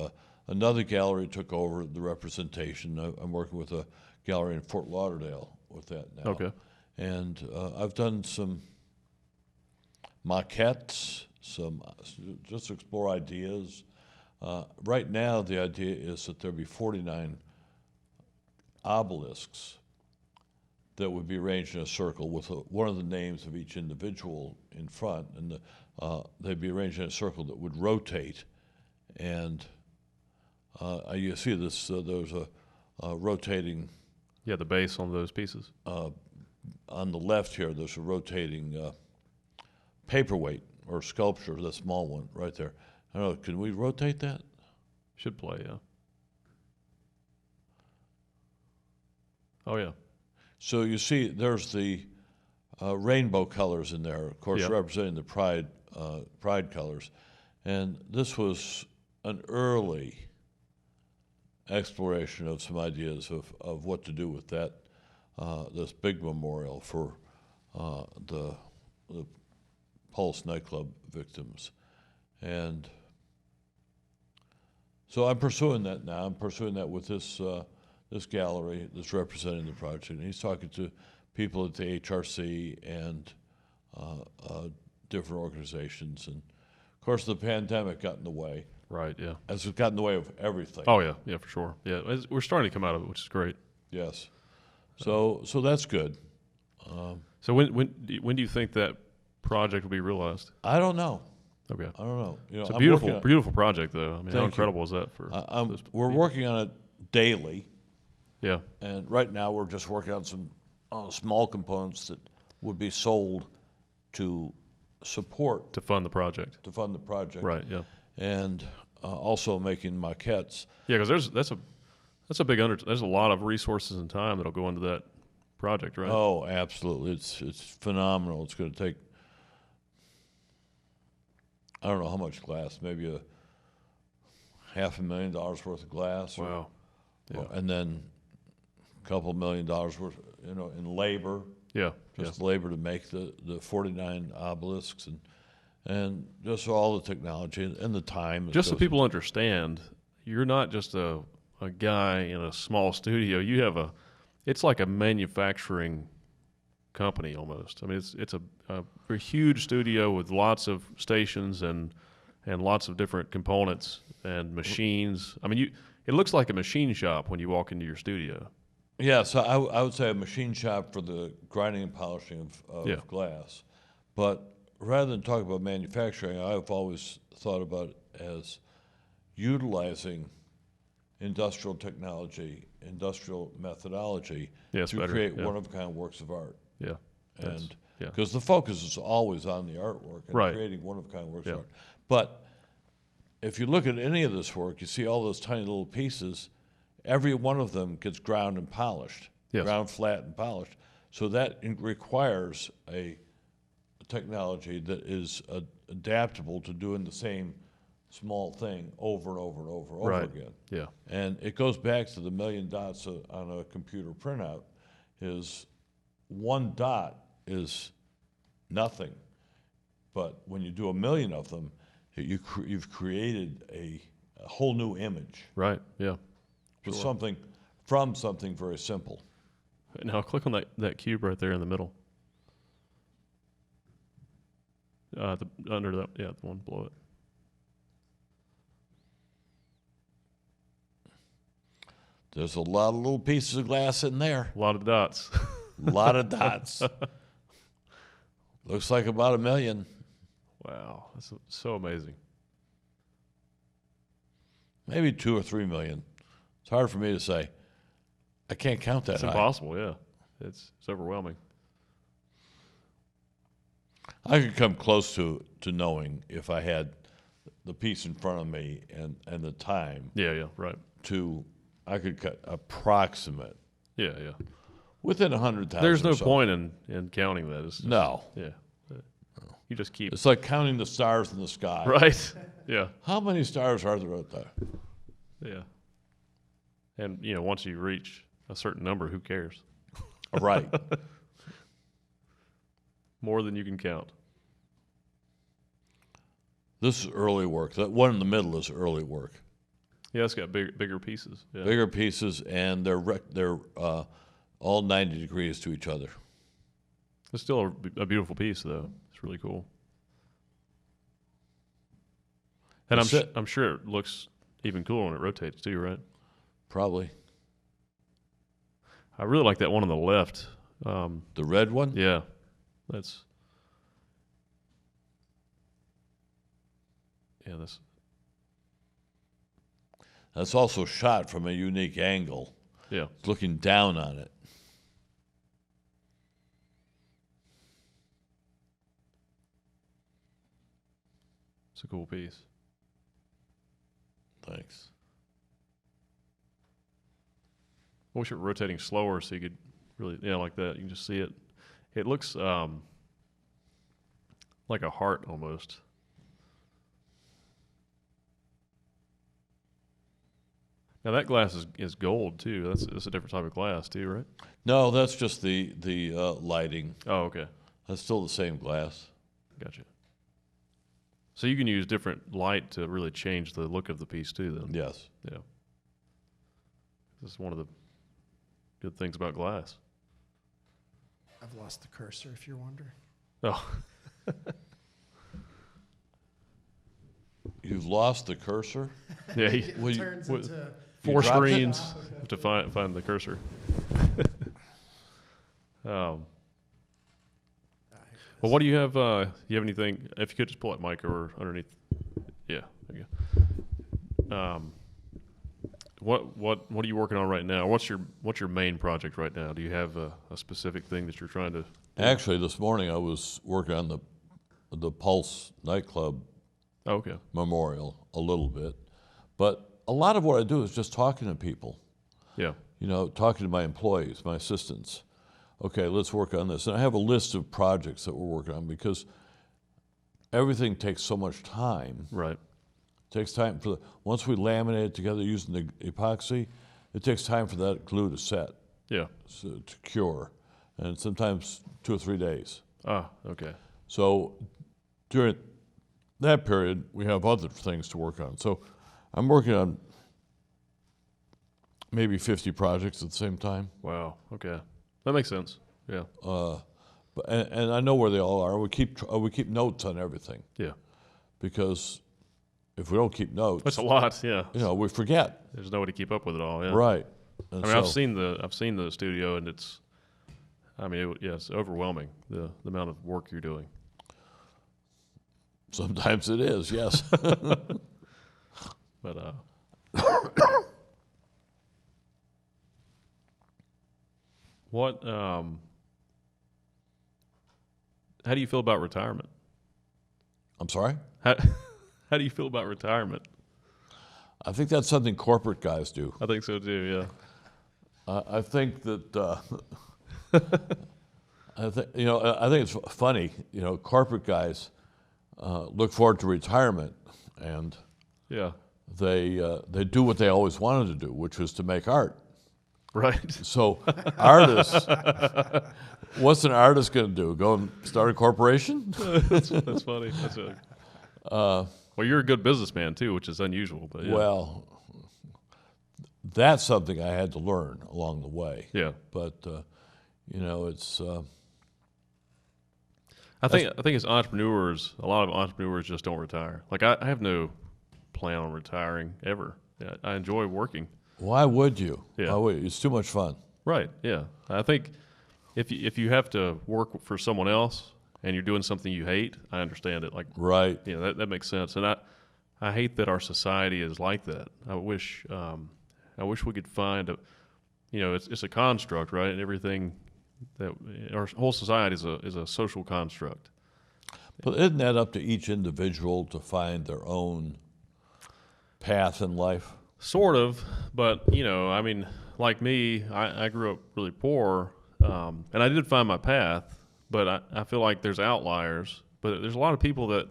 another gallery took over the representation. I'm working with a gallery in Fort Lauderdale with that now.
Okay.
And I've done some maquettes, just to explore ideas. Right now, the idea is that there be 49 obelisks that would be arranged in a circle with one of the names of each individual in front, and they'd be arranged in a circle that would rotate. And you see this, there's a rotating...
Yeah, the base on those pieces.
On the left here, there's a rotating paperweight or sculpture, that small one right there. I don't know, can we rotate that?
Should play, yeah. Oh, yeah.
So you see, there's the rainbow colors in there, of course, representing the pride colors. And this was an early exploration of some ideas of what to do with that, this big memorial for the Pulse nightclub victims. And so I'm pursuing that now. I'm pursuing that with this gallery that's representing the project. And he's talking to people at the HRC and different organizations. And of course, the pandemic got in the way.
Right, yeah.
As it got in the way of everything.
Oh, yeah, for sure. Yeah, we're starting to come out of it, which is great.
Yes. So that's good.
So when do you think that project will be realized?
I don't know.
Okay.
I don't know.
It's a beautiful project, though. I mean, how incredible is that for?
We're working on it daily.
Yeah.
And right now we're just working on some small components that would be sold to support.
To fund the project.
Right,
yeah.
And also making maquettes.
Yeah, because That's a big there's a lot of resources and time that'll go into that project, right?
Oh, absolutely. It's phenomenal. It's going to take, I don't know how much glass, maybe a $500,000 worth of glass.
Wow. Yeah.
And then a couple $1 million worth, in labor.
Yeah.
Just labor to make the 49 obelisks and just all the technology and the time.
Just so people understand, you're not just a guy in a small studio. You have it's like a manufacturing company almost. I mean, it's a huge studio with lots of stations and lots of different components and machines. I mean, it looks like a machine shop when you walk into your studio.
Yeah, so I would say a machine shop for the grinding and polishing of glass. But rather than talk about manufacturing, I've always thought about it as utilizing industrial technology, industrial methodology to create one-of-a-kind works of art.
Yeah.
And because the focus is always on the artwork and creating one-of-a-kind works of art. But if you look at any of this work, you see all those tiny little pieces. Every one of them gets ground and polished, ground flat and polished. So that requires a technology that is adaptable to doing the same small thing over and over and over again.
Yeah.
And it goes back to the million dots on a computer printout. Is one dot is nothing, but when you do a million of them, you've created a whole new image.
Right. Yeah.
With something from something very simple.
Now click on that cube right there in the middle. Under that, the one below it.
There's a lot of little pieces of glass in there.
A lot of dots.
A lot of dots. Looks like about 1 million.
Wow, that's so amazing.
Maybe 2 or 3 million. It's hard for me to say. I can't count that
It's
high.
impossible, yeah. It's overwhelming.
I could come close to knowing if I had the piece in front of me and the time.
Yeah, right.
I could cut approximate.
Yeah.
Within 100,000.
There's no point in counting that. It's just,
no.
Yeah. You just keep.
It's like counting the stars in the sky.
Right. Yeah.
How many stars are there out there?
Yeah. And, once you reach a certain number, who cares?
Right.
More than you can count.
This is early work. That one in the middle is early work.
Yeah, it's got bigger pieces. Yeah.
Bigger pieces, and they're all 90 degrees to each other.
It's still a beautiful piece, though. It's really cool. And I'm sure it looks even cooler when it rotates, too, right?
Probably.
I really like that one on the left.
The red one?
Yeah.
That's also shot from a unique angle.
Yeah.
It's looking down on it.
It's a cool piece.
Thanks.
I wish it were rotating slower so you could really, like that. You can just see it. It looks like a heart almost. Now that glass is gold too. That's a different type of glass too, right?
No, that's just the lighting.
Oh, okay.
That's still the same glass.
Gotcha. So you can use different light to really change the look of the piece too, then.
Yes.
Yeah. This is one of the good things about glass.
I've lost the cursor, if you're wondering.
Oh.
You've lost the cursor?
Yeah.
It turns into
4
dropped it?
screens to find the cursor. Well, what do you have? You have anything? If you could just pull that mic over underneath. Yeah. There you go. What are you working on right now? What's your main project right now? Do you have a specific thing that you're trying to?
Actually, this morning I was working on the Pulse nightclub
Okay.
memorial a little bit, but a lot of what I do is just talking to people.
Yeah.
You know, talking to my employees, my assistants. Okay, let's work on this. And I have a list of projects that we're working on because everything takes so much time.
Right.
It takes time once we laminate it together using the epoxy, it takes time for that glue to set,
Yeah.
to cure, and sometimes 2 or 3 days.
Ah, okay.
So during that period, we have other things to work on. So I'm working on maybe 50 projects at the same time.
Wow. Okay. That makes sense. Yeah.
And I know where they all are. We keep notes on everything
Yeah.
because if we don't keep notes,
That's a lot. Yeah.
you know, we forget.
There's no way to keep up with it all. Yeah.
Right.
I
And
mean,
so,
I've seen the studio, and it's, I mean, it's overwhelming the amount of work you're doing.
sometimes it is, yes.
But what? How do you feel about retirement?
I'm sorry?
How do you feel about retirement?
I think that's something corporate guys do.
I think so too. Yeah.
I think that I think it's funny. You know, corporate guys look forward to retirement, and
Yeah.
they do what they always wanted to do, which was to make art.
Right.
So artists, what's an artist going to do? Go and start a corporation?
That's funny. That's a, well, you're a good businessman too, which is unusual. But yeah.
Well, that's something I had to learn along the way.
Yeah.
But you know, it's
I think as entrepreneurs, a lot of entrepreneurs just don't retire. Like I have no plan on retiring ever. Yeah, I enjoy working.
why would you?
Yeah.
Why would you? It's too much fun.
Right. Yeah. I think if you have to work for someone else and you're doing something you hate, I understand it. Like,
Right.
you know, that makes sense. And I hate that our society is like that. I wish we could find a, you know, it's a construct, right? And everything that our whole society is a social construct.
But isn't that up to each individual to find their own path in life?
Sort of, but you know, I mean, like me, I grew up really poor, and I did find my path. But I feel like there's outliers. But there's a lot of people that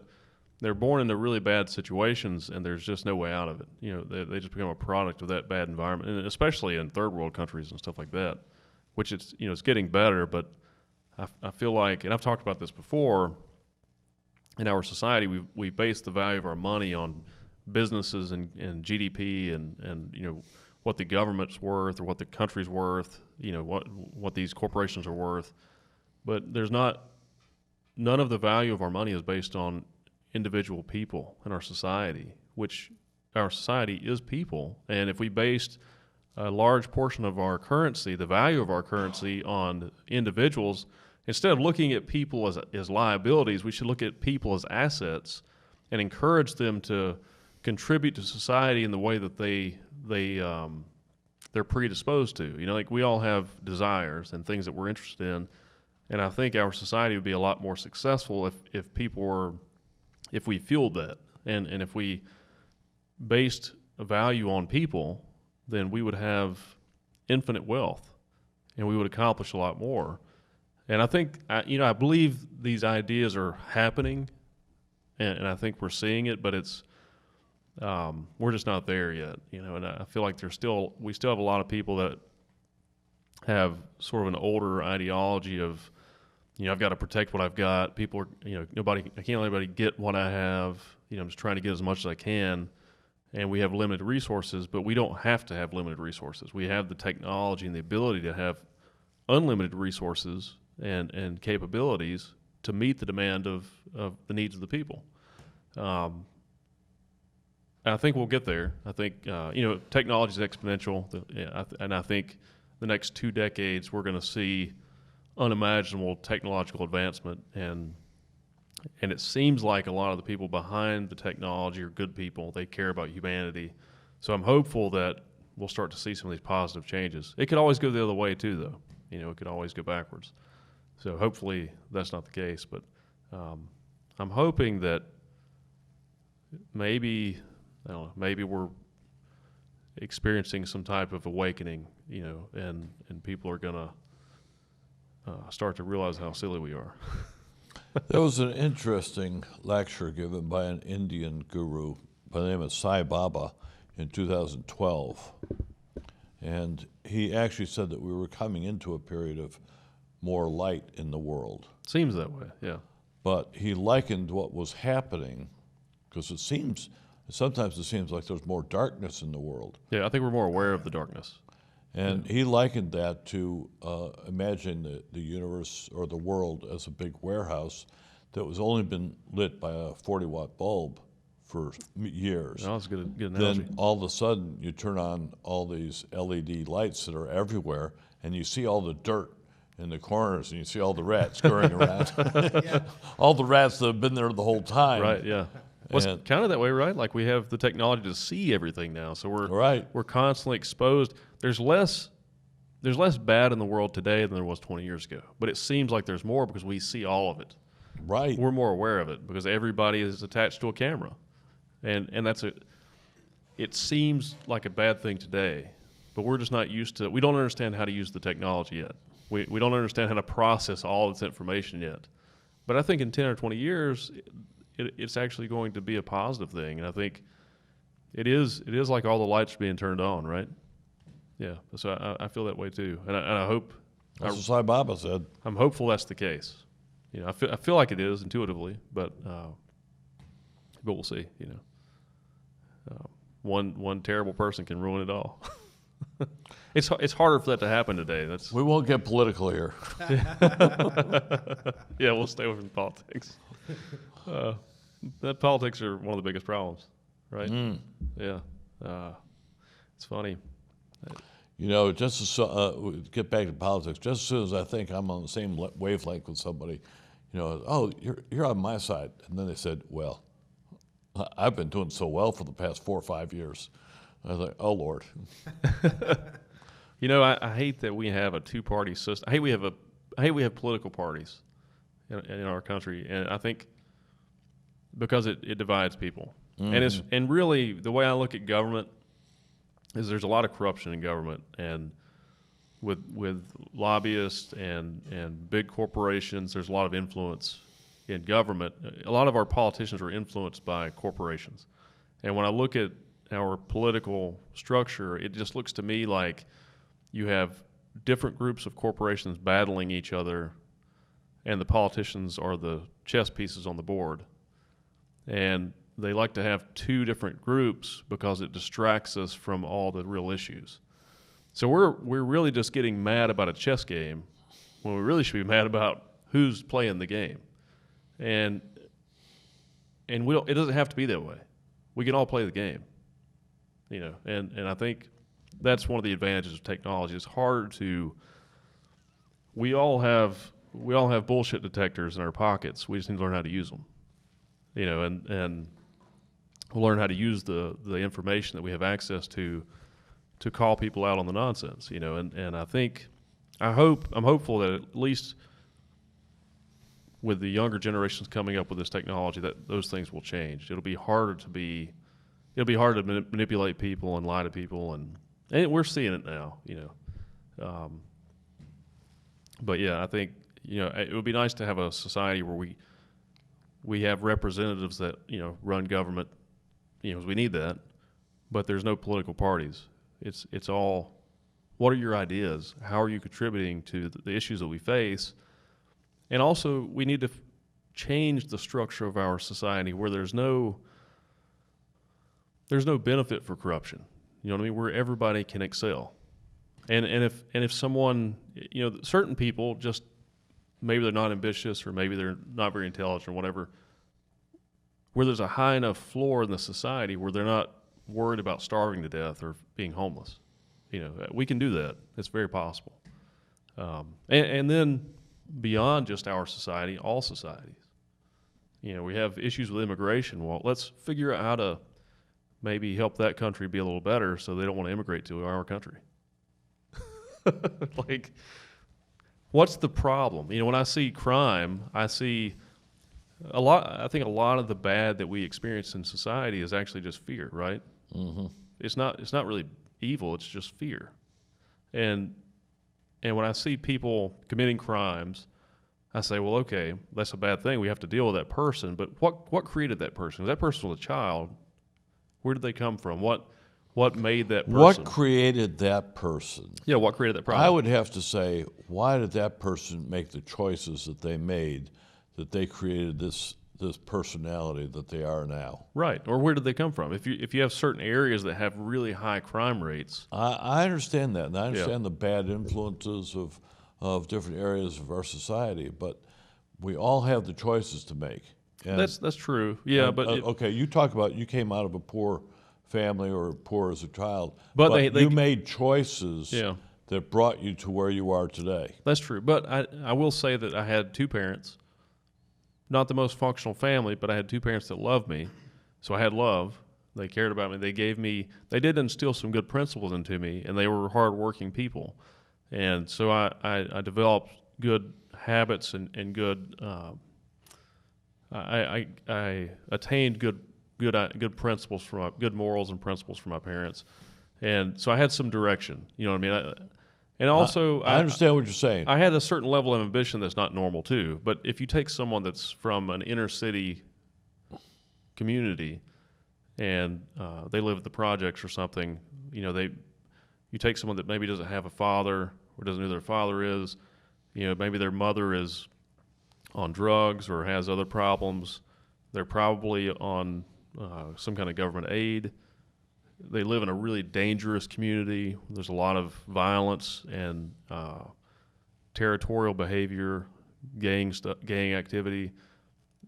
they're born into really bad situations, and there's just no way out of it. You know, they just become a product of that bad environment, and especially in third world countries and stuff like that. Which it's, you know, it's getting better, but I feel like, and I've talked about this before. In our society, we base the value of our money on businesses and GDP and you know what the government's worth or what the country's worth, you know what these corporations are worth, but none of the value of our money is based on individual people in our society, which our society is people, and if we based a large portion of our currency, the value of our currency, on individuals, instead of looking at people as liabilities, we should look at people as assets and encourage them to contribute to society in the way that they're predisposed to. You know, like we all have desires and things that we're interested in, and I think our society would be a lot more successful if we fueled that, and if we based a value on people, then we would have infinite wealth, and we would accomplish a lot more. And I think, I believe these ideas are happening, and I think we're seeing it, but it's we're just not there yet, you know. And I feel like we still have a lot of people that have sort of an older ideology of, you know, I've got to protect what I've got. People are, you know, I can't let anybody get what I have. You know, I'm just trying to get as much as I can. And we have limited resources, but we don't have to have limited resources. We have the technology and the ability to have unlimited resources and capabilities to meet the demand of the needs of the people. I think we'll get there. I think, technology is exponential, and I think the next 2 decades we're going to see unimaginable technological advancement, and it seems like a lot of the people behind the technology are good people. They care about humanity. So I'm hopeful that we'll start to see some of these positive changes. It could always go the other way too, though. You know, it could always go backwards. So hopefully that's not the case. But I'm hoping that maybe we're experiencing some type of awakening, and people are going to start to realize how silly we are.
There was an interesting lecture given by an Indian guru by the name of Sai Baba in 2012. And he actually said that we were coming into a period of more light in the world.
Seems that way, yeah.
But he likened what was happening, because sometimes it seems like there's more darkness in the world.
Yeah, I think we're more aware of the darkness.
And he likened that to imagine the universe or the world as a big warehouse that was only been lit by a 40-watt bulb for years.
No, that's a good analogy.
Then all of a sudden you turn on all these LED lights that are everywhere, and you see all the dirt in the corners, and you see all the rats scurrying around. All the rats that have been there the whole time.
Right, yeah. Well, it's kind of that way, right? Like we have the technology to see everything now, so we're constantly exposed. There's less bad in the world today than there was 20 years ago, but it seems like there's more because we see all of it.
Right.
We're more aware of it because everybody is attached to a camera, and it seems like a bad thing today, but we're just not used to it. We don't understand how to use the technology yet. We don't understand how to process all this information yet. But I think in 10 or 20 years, it's actually going to be a positive thing, and I think it is like all the lights are being turned on, right? Yeah, so I feel that way too, and I hope.
That's what Sai Baba said.
I'm hopeful that's the case. I feel like it is intuitively, but we'll see. One terrible person can ruin it all. It's harder for that to happen today.
We won't get political here.
Yeah, we'll stay away from politics. That politics are one of the biggest problems, right? Yeah, it's funny.
Just get back to politics. Just as soon as I think I'm on the same wavelength with somebody, oh, you're on my side, and then they said, well, I've been doing so well for the past 4 or 5 years. I was like, oh Lord.
I hate that we have a two-party system. I hate we have political parties in our country, and I think because it divides people. Mm-hmm. And really the way I look at government is there's a lot of corruption in government, and with lobbyists and big corporations, there's a lot of influence in government. A lot of our politicians are influenced by corporations, and when I look at our political structure, it just looks to me like you have different groups of corporations battling each other, and the politicians are the chess pieces on the board. And they like to have two different groups because it distracts us from all the real issues. So we're really just getting mad about a chess game when we really should be mad about who's playing the game. And it doesn't have to be that way. We can all play the game. And I think that's one of the advantages of technology. It's hard to. We all have bullshit detectors in our pockets. We just need to learn how to use them. And we'll learn how to use the information that we have access to call people out on the nonsense. And I'm hopeful that at least with the younger generations coming up with this technology, that those things will change. It'll be harder to manipulate people and lie to people, and we're seeing it now. But yeah, I think it would be nice to have a society where we have representatives that run government, because we need that, but there's no political parties. It's all, what are your ideas? How are you contributing to the issues that we face? And also, we need to change the structure of our society where there's no benefit for corruption. You know what I mean? Where everybody can excel. And if someone, certain people just, maybe they're not ambitious or maybe they're not very intelligent or whatever, where there's a high enough floor in the society where they're not worried about starving to death or being homeless. We can do that. It's very possible. And then beyond just our society, all societies. We have issues with immigration. Well, let's figure out how to maybe help that country be a little better so they don't want to immigrate to our country. Like, what's the problem? When I see crime, I see I think a lot of the bad that we experience in society is actually just fear, right? Mm-hmm. It's not really evil. It's just fear. And when I see people committing crimes, I say, well, okay, that's a bad thing. We have to deal with that person. But what created that person? If that person was a child, where did they come from? What made that person?
What created that person?
Yeah, what created that problem?
I would have to say, why did that person make the choices that they made, that they created this personality that they are now?
Right. Or where did they come from? If you have certain areas that have really high crime rates.
I understand that, and I understand the bad influences of different areas of our society, but we all have the choices to make. And,
That's true. Yeah, but
okay, you talk about you came out of a poor family or poor as a child,
But
but
they
you made choices
Yeah.
that brought you to where you are today.
That's true. But I will say that I had two parents, not the most functional family, but I had two parents that loved me. So I had love. They cared about me. They did instill some good principles into me, and they were hardworking people. And so I developed good habits and good, I attained good principles good morals and principles from my parents. And so I had some direction, you know what I mean? And also,
I understand what you're saying.
I had a certain level of ambition that's not normal too. But if you take someone that's from an inner city community and they live at the projects or something, you take someone that maybe doesn't have a father or doesn't know who their father is, maybe their mother is on drugs or has other problems. They're probably on some kind of government aid. They live in a really dangerous community. There's a lot of violence and territorial behavior, gang activity.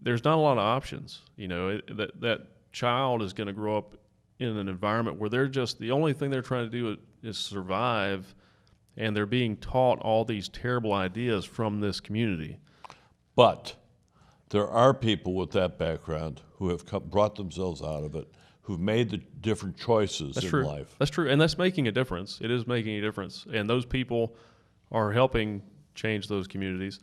There's not a lot of options. That child is going to grow up in an environment where the only thing they're trying to do is survive, and they're being taught all these terrible ideas from this community.
But there are people with that background who have brought themselves out of it, who've made the different choices in life.
That's true, and that's making a difference. It is making a difference, and those people are helping change those communities.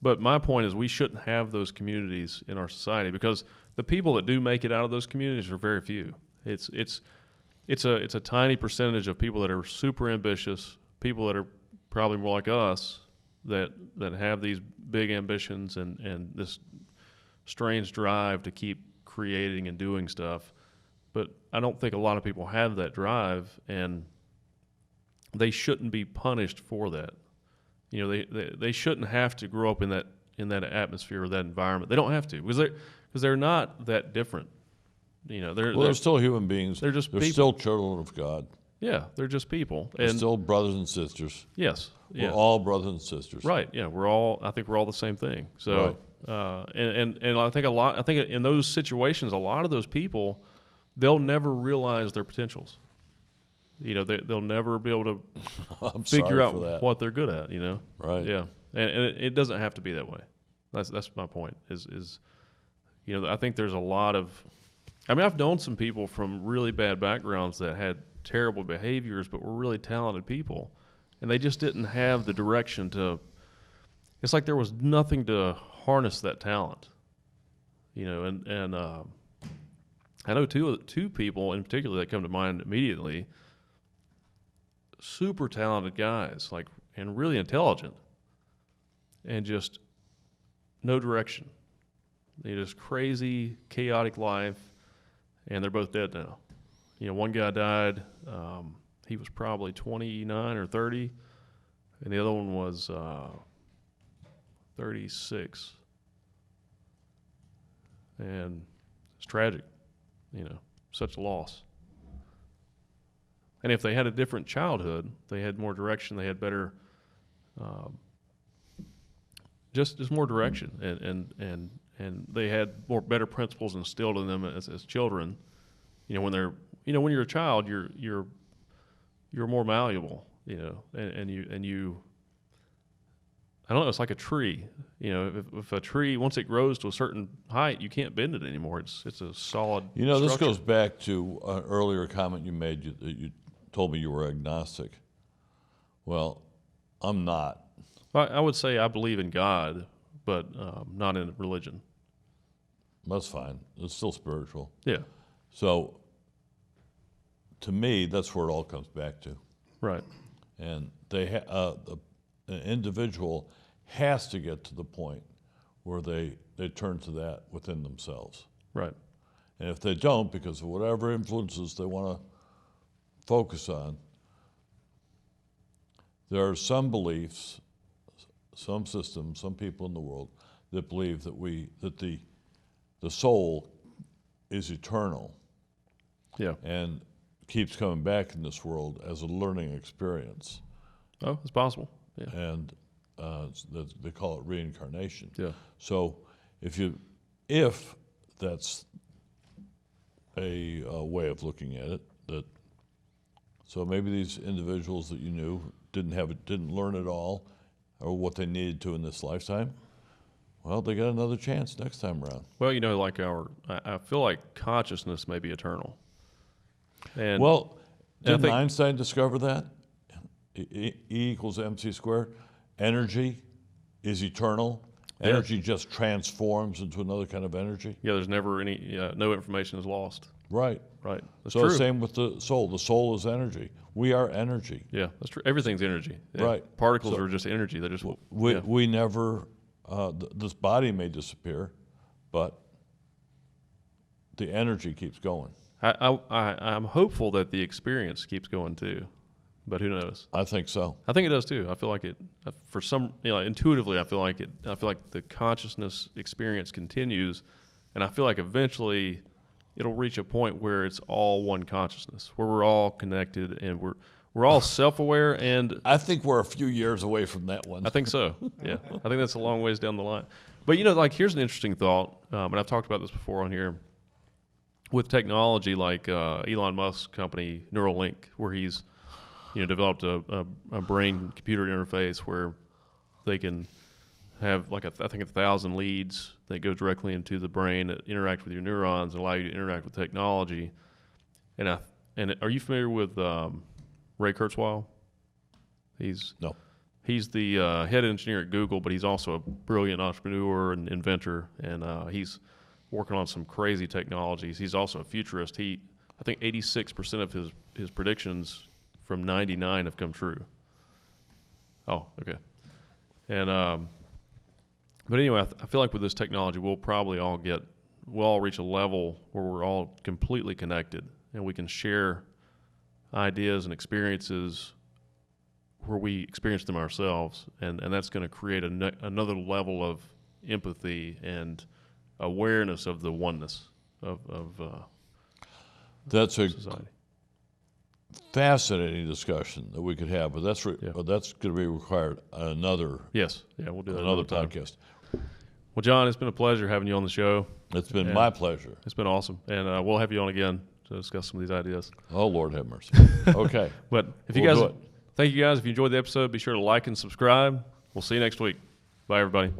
But my point is we shouldn't have those communities in our society because the people that do make it out of those communities are very few. It's a tiny percentage of people that are super ambitious, people that are probably more like us that have these big ambitions and this strange drive to keep creating and doing stuff. But I don't think a lot of people have that drive, and they shouldn't be punished for that. They shouldn't have to grow up in that atmosphere or that environment. They don't have to because they're not that different. They're
still human beings.
They're people.
Still children of God.
Yeah, they're just people.
They're still brothers and sisters.
Yes,
we're all brothers and sisters.
Right. Yeah, I think we're all the same thing. So,
right.
And I think in those situations, a lot of those people, they'll never realize their potentials. They'll never be able to figure out what they're good at.
Right.
Yeah, and it doesn't have to be that way. That's my point. I think there's a lot of. I've known some people from really bad backgrounds that had terrible behaviors, but were really talented people, and they just didn't have the direction to. It's like there was nothing to harness that talent. And I know two people in particular that come to mind immediately. Super talented guys, and really intelligent, and just no direction. They just crazy, chaotic life, and they're both dead now. One guy died. He was probably 29 or 30, and the other one was 36. And it's tragic, such a loss. And if they had a different childhood, they had more direction, they had better, just more direction, and they had better principles instilled in them as children. When you're a child, you're more malleable, and you. I don't know. It's like a tree. If a tree, once it grows to a certain height, you can't bend it anymore. It's a solid.
This goes back to an earlier comment you made. You told me you were agnostic. Well, I'm not.
I would say I believe in God, but not in religion.
That's fine. It's still spiritual.
Yeah.
So to me, that's where it all comes back to.
Right.
And an individual has to get to the point where they turn to that within themselves.
Right.
And if they don't, because of whatever influences they want to focus on, there are some beliefs, some systems, some people in the world that believe that the soul is eternal.
Yeah.
And keeps coming back in this world as a learning experience.
Oh, it's possible. Yeah.
And they call it reincarnation.
Yeah.
So if that's a way of looking at it, so maybe these individuals that you knew didn't learn it all, or what they needed to in this lifetime. Well, they got another chance next time around.
Well, like I feel like consciousness may be eternal. And
Well,
and I
didn't
think-
Einstein discover that? E equals mc squared. Energy is eternal. Energy just transforms into another kind of energy.
Yeah, there's never no information is lost.
Right.
Right. That's
So
true.
same with the soul. The soul is energy. We are energy.
Yeah, that's true. Everything's energy. Yeah.
Right.
Particles
So
are just energy. They're just
We never, this body may disappear, but the energy keeps going.
I'm hopeful that the experience keeps going too, but who knows?
I think so.
I think it does too. I feel like it, for some, intuitively, I feel like the consciousness experience continues, and I feel like eventually it'll reach a point where it's all one consciousness, where we're all connected and we're all self-aware. And
I think we're a few years away from that one.
I think so. Yeah, I think that's a long ways down the line. But here's an interesting thought, and I've talked about this before on here. With technology like Elon Musk's company Neuralink, where he's developed a brain-computer interface where they can have I think 1,000 leads that go directly into the brain that interact with your neurons and allow you to interact with technology. And are you familiar with Ray Kurzweil?
No.
He's the head engineer at Google, but he's also a brilliant entrepreneur and inventor, and he's working on some crazy technologies. He's also a futurist. I think 86% of his predictions from 99 have come true. Oh, okay. And but anyway, I feel like with this technology, we'll all reach a level where we're all completely connected, and we can share ideas and experiences where we experience them ourselves, and that's going to create another level of empathy and awareness of the oneness of
That's a
society.
fascinating discussion that we could have, but that's going to be required another
Yes, yeah, we'll do that
another
time.
podcast.
Well, John, it's been a pleasure having you on the show.
It's been
Yeah.
my pleasure.
It's been awesome, and we'll have you on again to discuss some of these ideas.
Oh, Lord have mercy. Okay.
But if
We'll
you
do
guys,
it.
thank you guys. If you enjoyed the episode, be sure to like and subscribe. We'll see you next week. Bye, everybody.